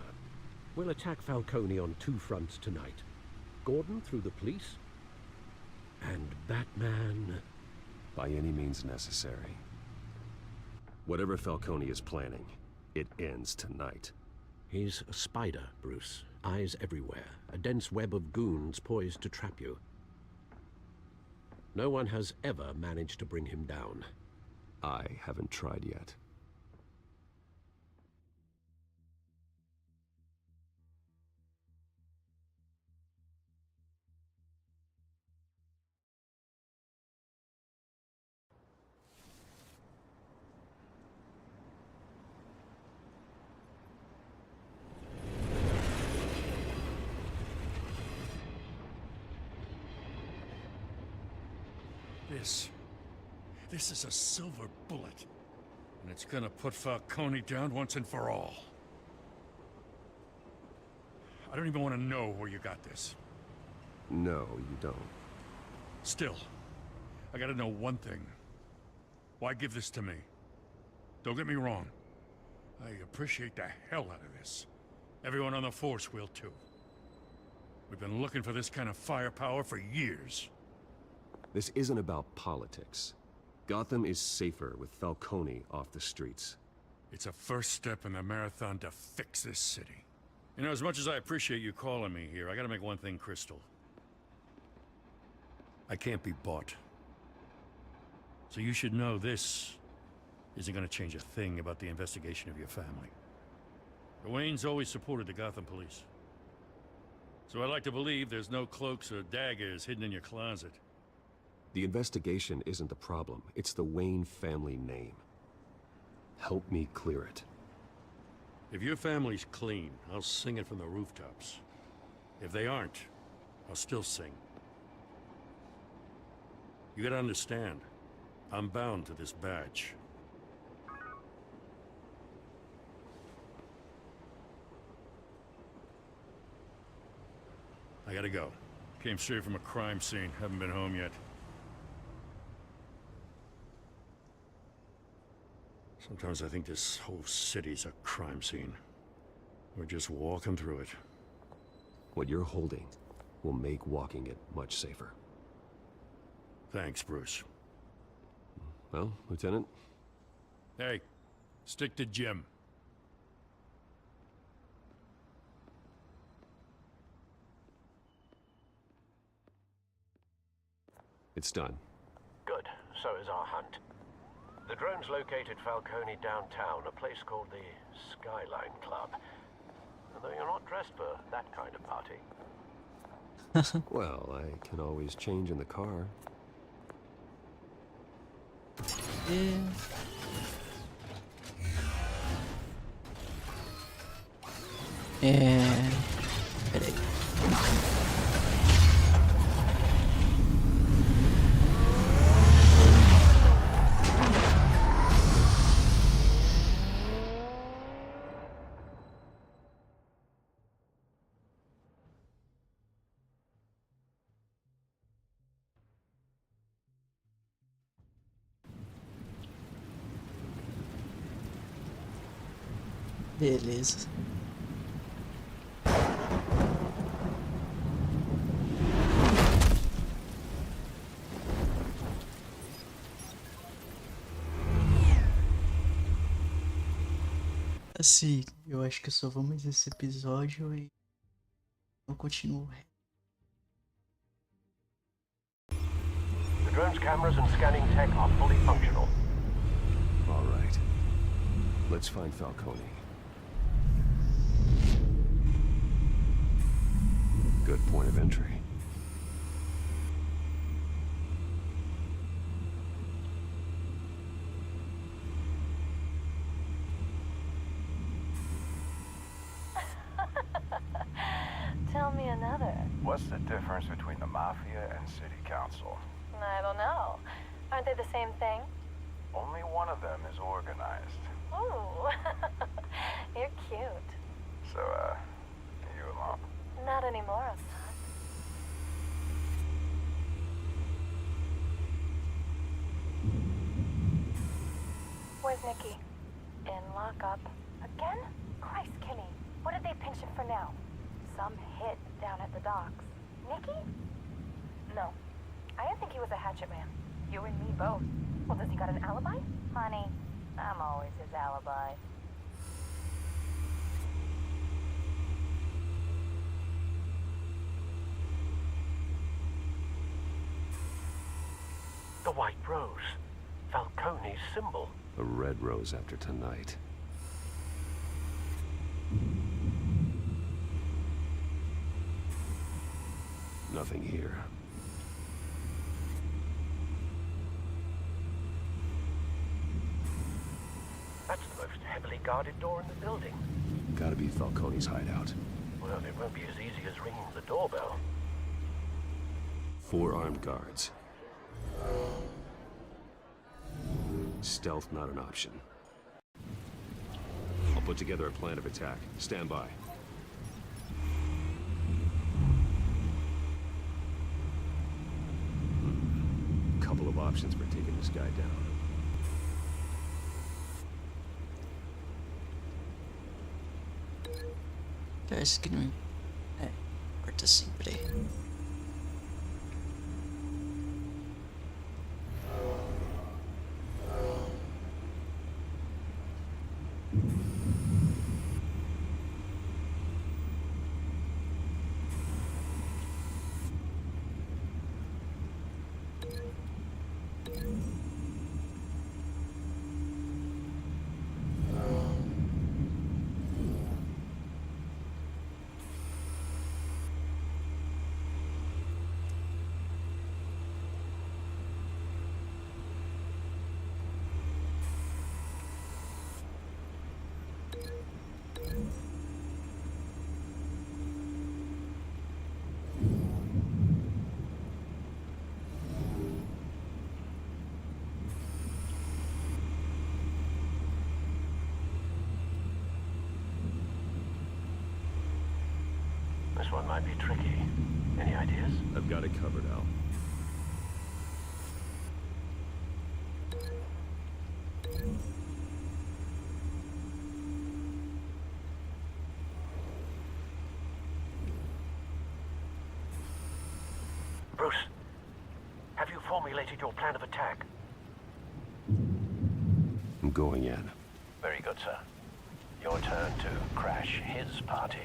[SPEAKER 6] We'll attack Falcone on two fronts tonight. Gordon through the police, and Batman...
[SPEAKER 9] by any means necessary. Whatever Falcone is planning, it ends tonight.
[SPEAKER 6] He's a spider, Bruce. Eyes everywhere. A dense web of goons poised to trap you. No one has ever managed to bring him down.
[SPEAKER 9] I haven't tried yet.
[SPEAKER 13] This is a silver bullet. And it's gonna put Falcone down once and for all. I don't even want to know where you got this.
[SPEAKER 9] No, you don't.
[SPEAKER 13] Still, I gotta know one thing. Why give this to me? Don't get me wrong. I appreciate the hell out of this. Everyone on the force will too. We've been looking for this kind of firepower for years.
[SPEAKER 9] This isn't about politics. Gotham is safer with Falcone off the streets.
[SPEAKER 13] It's a first step in the marathon to fix this city. You know, as much as I appreciate you calling me here, I gotta make one thing crystal. I can't be bought. So you should know this isn't gonna change a thing about the investigation of your family. The Waynes always supported the Gotham police. So I'd like to believe there's no cloaks or daggers hidden in your closet.
[SPEAKER 9] The investigation isn't the problem. It's the Wayne family name. Help me clear it.
[SPEAKER 13] If your family's clean, I'll sing it from the rooftops. If they aren't, I'll still sing. You gotta understand, I'm bound to this badge. I gotta go. Came straight from a crime scene. Haven't been home yet. Sometimes I think this whole city's a crime scene. We're just walking through it.
[SPEAKER 9] What you're holding will make walking it much safer.
[SPEAKER 13] Thanks, Bruce.
[SPEAKER 9] Well, Lieutenant?
[SPEAKER 13] Hey, stick to Jim.
[SPEAKER 9] It's done.
[SPEAKER 2] Good. So is our hunt. The drones located Falcone downtown, a place called the Skyline Club. Though you're not dressed for that kind of party.
[SPEAKER 9] Well, I can always change in the car.
[SPEAKER 3] Peraí. Beleza. Assim, eu acho que só vamos esse episódio e eu continuo.
[SPEAKER 2] The drone's cameras and scanning tech are fully functional.
[SPEAKER 4] All right. Let's find Falcone. Good point of entry.
[SPEAKER 15] Tell me another.
[SPEAKER 5] What's the difference between the Mafia and City Council?
[SPEAKER 15] I don't know. Aren't they the same thing?
[SPEAKER 5] Only one of them is organized.
[SPEAKER 15] Ooh, you're cute.
[SPEAKER 5] So, you alone?
[SPEAKER 15] Not anymore, I'm not. Where's Nikki? In lockup. Again? Christ, Kenny. What did they pinch him for now? Some hit down at the docks. Nikki? No. I didn't think he was a hatchet man. You and me both. Well, does he got an alibi? Honey, I'm always his alibi.
[SPEAKER 2] The White Rose. Falcone's symbol.
[SPEAKER 4] A red rose after tonight. Nothing here.
[SPEAKER 2] That's the most heavily guarded door in the building.
[SPEAKER 4] Gotta be Falcone's hideout.
[SPEAKER 2] Well, it won't be as easy as ringing the doorbell.
[SPEAKER 4] 4 armed guards. Stealth not an option. I'll put together a plan of attack. Stand by. Couple of options for taking this guy down.
[SPEAKER 3] Guys, que não é, corta assim, peraí.
[SPEAKER 2] This one might be tricky. Any ideas?
[SPEAKER 4] I've got it covered, Al.
[SPEAKER 2] Bruce, have you formulated your plan of attack?
[SPEAKER 4] I'm going in.
[SPEAKER 2] Very good, sir. Your turn to crash his party.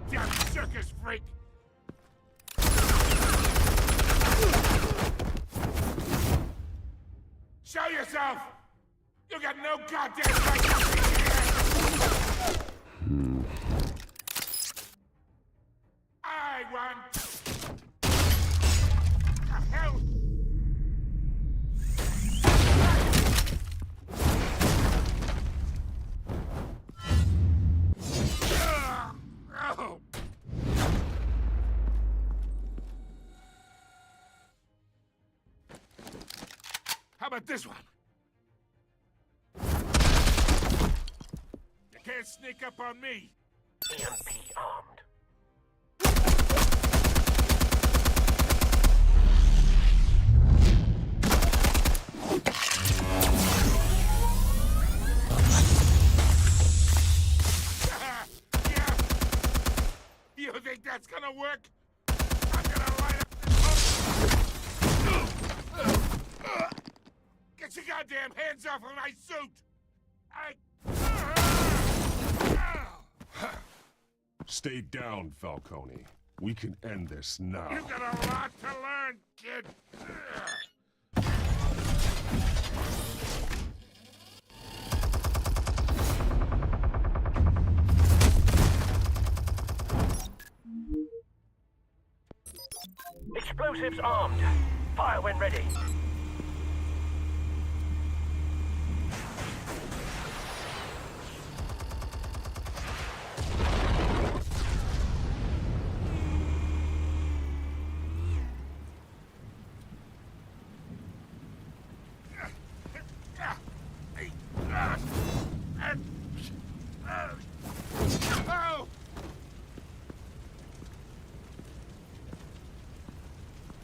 [SPEAKER 13] damn circus freak! Show yourself! You got no goddamn right to be here! I want... The hell? Oh. How about this one? You can't sneak up on me.
[SPEAKER 2] EMP armed.
[SPEAKER 13] Yeah. You think that's gonna work? I'm gonna light up this whole... Get your goddamn hands off of my suit!
[SPEAKER 20] Stay down, Falcone. We can end this now.
[SPEAKER 13] You got a lot to learn, kid.
[SPEAKER 2] Explosives armed. Fire when ready.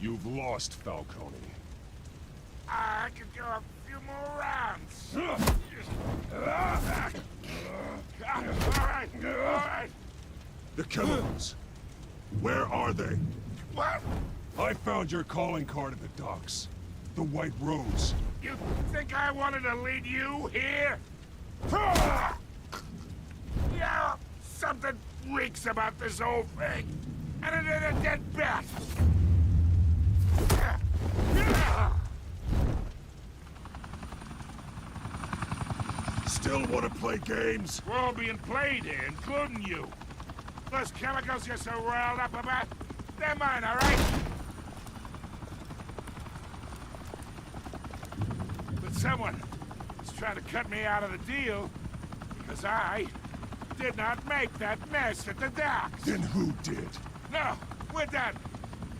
[SPEAKER 20] You've lost, Falcone.
[SPEAKER 13] I could go a few more rounds. All right.
[SPEAKER 20] The chemicals. Where are they?
[SPEAKER 13] What?
[SPEAKER 20] I found your calling card at the docks. The White Rose.
[SPEAKER 13] You think I wanted to lead you here? Yeah, something reeks about this whole thing. And it ain't a dead bat.
[SPEAKER 20] Still want to play games?
[SPEAKER 13] We're all being played here, including you. Those chemicals you're so riled up about, they're mine, all right? But someone is trying to cut me out of the deal because I did not make that mess at the docks.
[SPEAKER 20] Then who did?
[SPEAKER 13] No, we're done.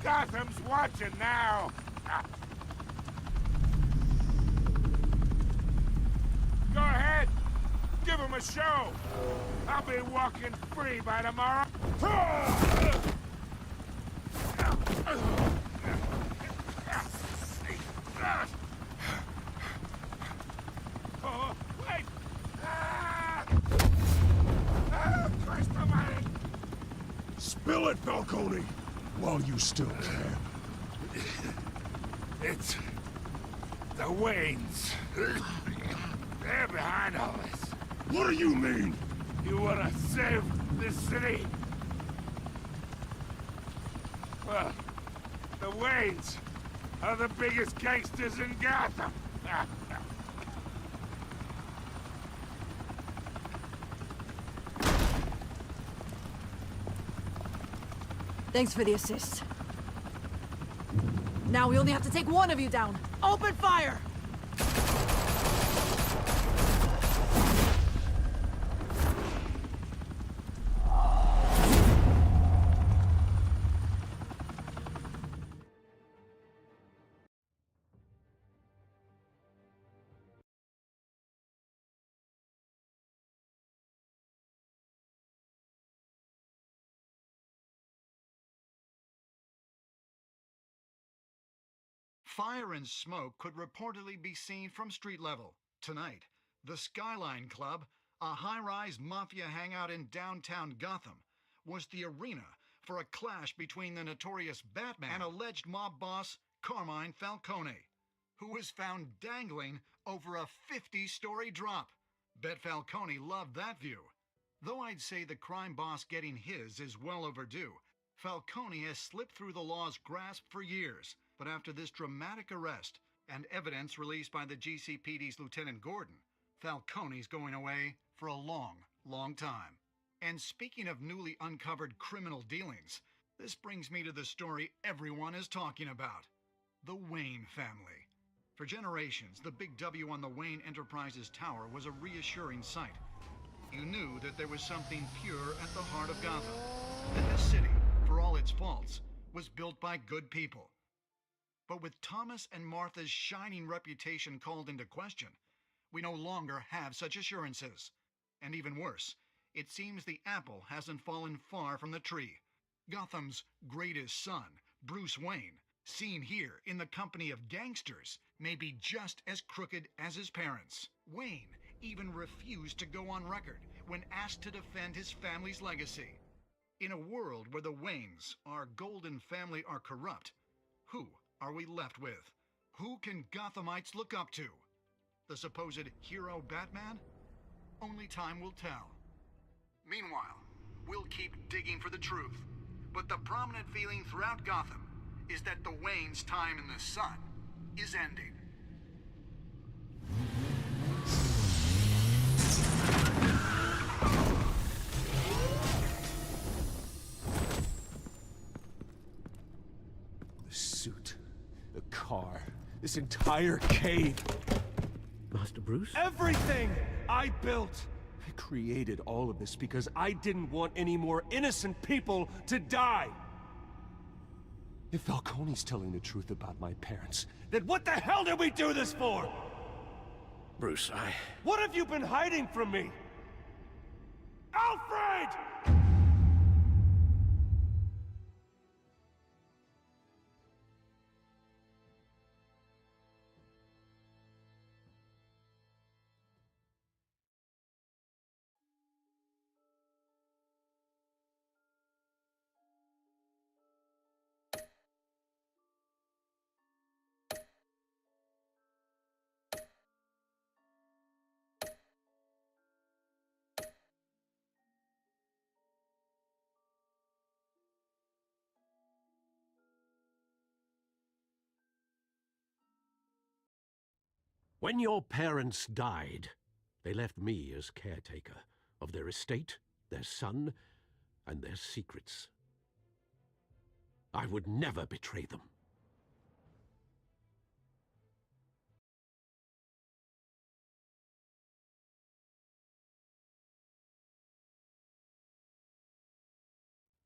[SPEAKER 13] Gotham's watching now. Go ahead. Give him a show. I'll be walking free by tomorrow. Oh, wait. Christ almighty.
[SPEAKER 20] Spill it, Falcone, while you still can.
[SPEAKER 13] It's the Waynes. They're behind all this.
[SPEAKER 20] What do you mean?
[SPEAKER 13] You wanna save this city? Well, the Waynes are the biggest gangsters in Gotham.
[SPEAKER 7] Thanks for the assist. Now we only have to take one of you down. Open fire!
[SPEAKER 14] Fire and smoke could reportedly be seen from street level. Tonight, the Skyline Club, a high-rise mafia hangout in downtown Gotham, was the arena for a clash between the notorious Batman and alleged mob boss Carmine Falcone, who was found dangling over a 50-story drop. Bet Falcone loved that view. Though I'd say the crime boss getting his is well overdue, Falcone has slipped through the law's grasp for years. But after this dramatic arrest and evidence released by the GCPD's Lieutenant Gordon, Falcone's going away for a long, long time. And speaking of newly uncovered criminal dealings, this brings me to the story everyone is talking about. The Wayne family. For generations, the big W on the Wayne Enterprises Tower was a reassuring sight. You knew that there was something pure at the heart of Gotham. That this city, for all its faults, was built by good people. But with Thomas and Martha's shining reputation called into question, we no longer have such assurances. And even worse, it seems the apple hasn't fallen far from the tree. Gotham's greatest son, Bruce Wayne, seen here in the company of gangsters, may be just as crooked as his parents. Wayne even refused to go on record when asked to defend his family's legacy. In a world where the Waynes, our golden family, are corrupt, who are we left with? Who can Gothamites look up to? The supposed hero Batman? Only time will tell. Meanwhile, we'll keep digging for the truth. But the prominent feeling throughout Gotham is that the Waynes' time in the sun is ending.
[SPEAKER 4] The suit, the car, this entire cave.
[SPEAKER 6] Master Bruce?
[SPEAKER 4] Everything I built! I created all of this because I didn't want any more innocent people to die! If Falcone's telling the truth about my parents, then what the hell did we do this for?
[SPEAKER 6] Bruce,
[SPEAKER 4] What have you been hiding from me? Alfred!
[SPEAKER 6] When your parents died, they left me as caretaker of their estate, their son, and their secrets. I would never betray them.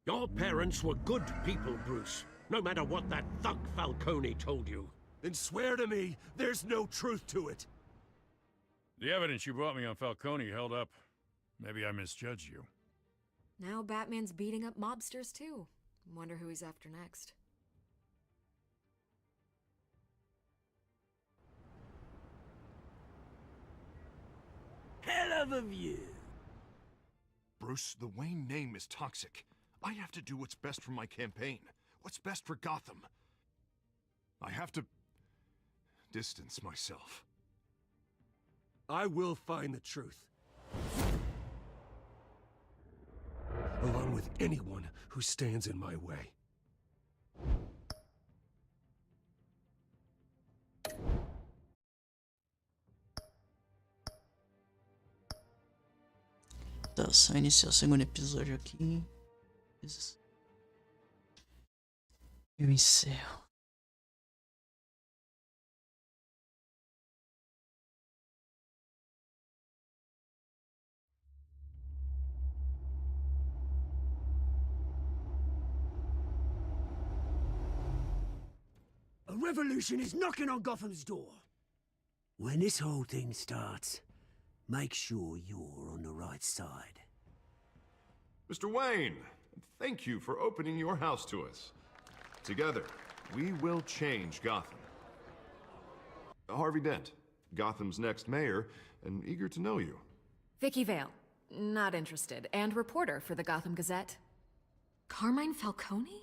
[SPEAKER 6] Your parents were good people, Bruce, no matter what that thug Falcone told you.
[SPEAKER 4] Then swear to me there's no truth to it.
[SPEAKER 21] The evidence you brought me on Falcone held up. Maybe I misjudged you.
[SPEAKER 12] Now Batman's beating up mobsters too. Wonder who he's after next.
[SPEAKER 17] Hell of a view.
[SPEAKER 8] Bruce, the Wayne name is toxic. I have to do what's best for my campaign. What's best for Gotham. I have to distance myself.
[SPEAKER 4] I will find the truth. Along with anyone who stands in my way.
[SPEAKER 3] Tá, só iniciar o segundo episódio aqui. Eu encerro.
[SPEAKER 17] A revolution is knocking on Gotham's door. When this whole thing starts, make sure you're on the right side.
[SPEAKER 8] Mr. Wayne, thank you for opening your house to us. Together, we will change Gotham. Harvey Dent, Gotham's next mayor, and eager to know you.
[SPEAKER 12] Vicky Vale, not interested, and reporter for the Gotham Gazette. Carmine Falcone?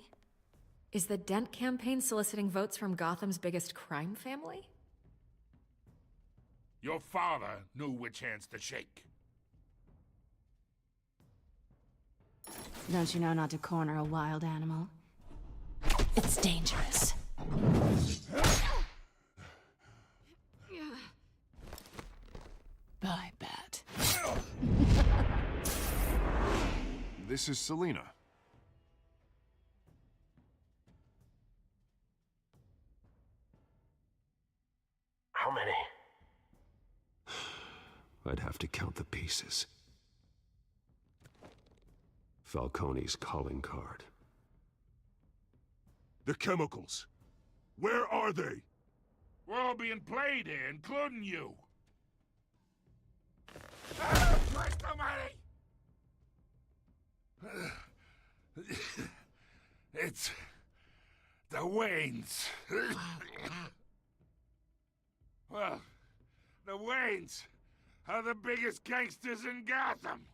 [SPEAKER 12] Is the Dent campaign soliciting votes from Gotham's biggest crime family?
[SPEAKER 13] Your father knew which hands to shake.
[SPEAKER 7] Don't you know not to corner a wild animal? It's dangerous. Bye, Bat.
[SPEAKER 8] This is Selena.
[SPEAKER 2] How many?
[SPEAKER 4] I'd have to count the pieces. Falcone's calling card.
[SPEAKER 20] The chemicals. Where are they?
[SPEAKER 13] We're all being played here, including you. Ah, Christ almighty! It's the Waynes. Well, the Waynes are the biggest gangsters in Gotham.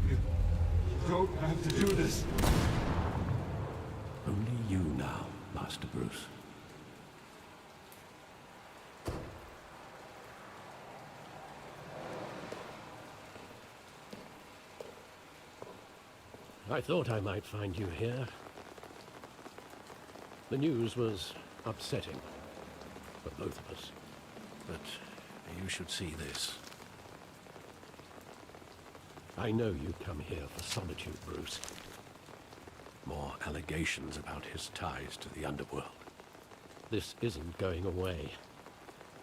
[SPEAKER 19] You don't have to do this.
[SPEAKER 6] Only you now, Master Bruce. I thought I might find you here. The news was upsetting for both of us. But you should see this. I know you come here for solitude, Bruce. More allegations about his ties to the underworld. This isn't going away.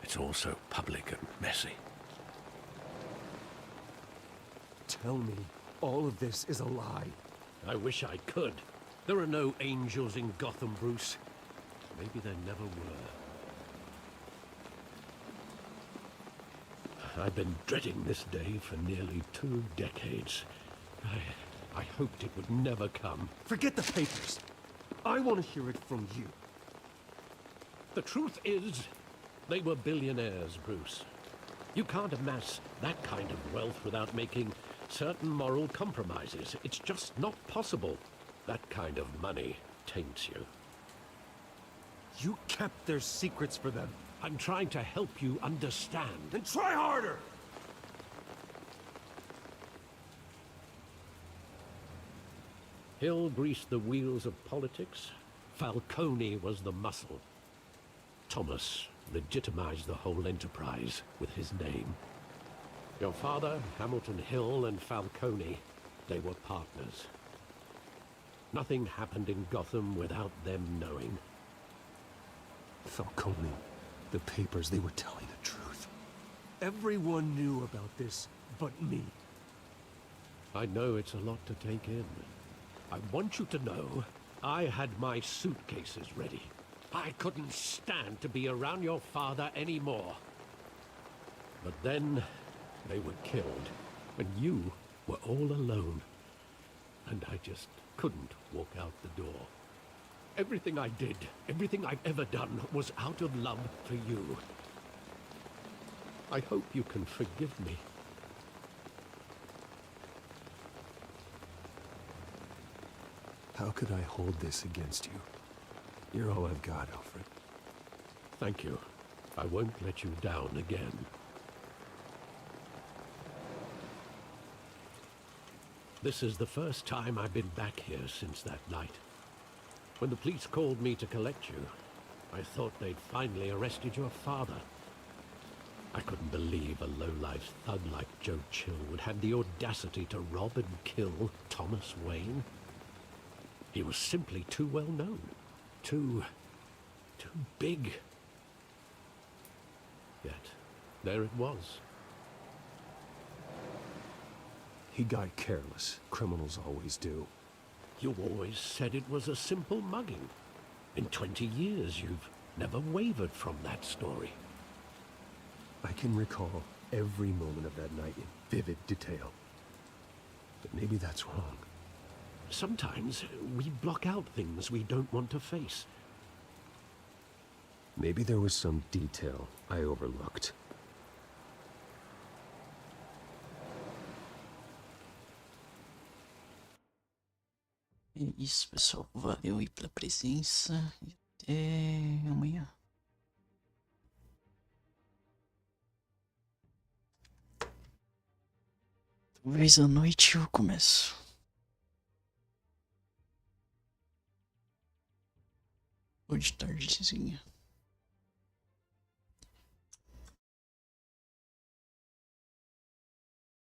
[SPEAKER 6] It's all so public and messy.
[SPEAKER 19] Tell me, all of this is a lie.
[SPEAKER 6] I wish I could. There are no angels in Gotham, Bruce. Maybe there never were. I've been dreading this day for nearly 2 decades. I hoped it would never come.
[SPEAKER 19] Forget the papers. I want to hear it from you.
[SPEAKER 6] The truth is, they were billionaires, Bruce. You can't amass that kind of wealth without making certain moral compromises. It's just not possible. That kind of money taints you.
[SPEAKER 19] You kept their secrets for them.
[SPEAKER 6] I'm trying to help you understand.
[SPEAKER 19] Then try harder!
[SPEAKER 6] Hill greased the wheels of politics. Falcone was the muscle. Thomas legitimized the whole enterprise with his name. Your father, Hamilton Hill, and Falcone, they were partners. Nothing happened in Gotham without them knowing.
[SPEAKER 19] Falcone, the papers, they were telling the truth. Everyone knew about this but me.
[SPEAKER 6] I know it's a lot to take in. I want you to know I had my suitcases ready. I couldn't stand to be around your father anymore. But then they were killed, and you were all alone. And I just couldn't walk out the door. Everything I did, everything I've ever done, was out of love for you. I hope you can forgive me.
[SPEAKER 4] How could I hold this against you? You're all I've got, Alfred.
[SPEAKER 6] Thank you. I won't let you down again. This is the first time I've been back here since that night. When the police called me to collect you, I thought they'd finally arrested your father. I couldn't believe a low-life thug like Joe Chill would have the audacity to rob and kill Thomas Wayne. He was simply too well known. Too big. there it was.
[SPEAKER 19] He got careless. Criminals always do.
[SPEAKER 6] You always said it was a simple mugging. In 20 years, you've never wavered from that story.
[SPEAKER 19] I can recall every moment of that night in vivid detail. But maybe that's wrong.
[SPEAKER 6] Sometimes we block out things we don't want to face.
[SPEAKER 19] Maybe there was some detail I overlooked.
[SPEAKER 3] É isso, pessoal. Valeu aí pela presença. E até amanhã. Talvez à noite eu começo. Ou de tardezinha.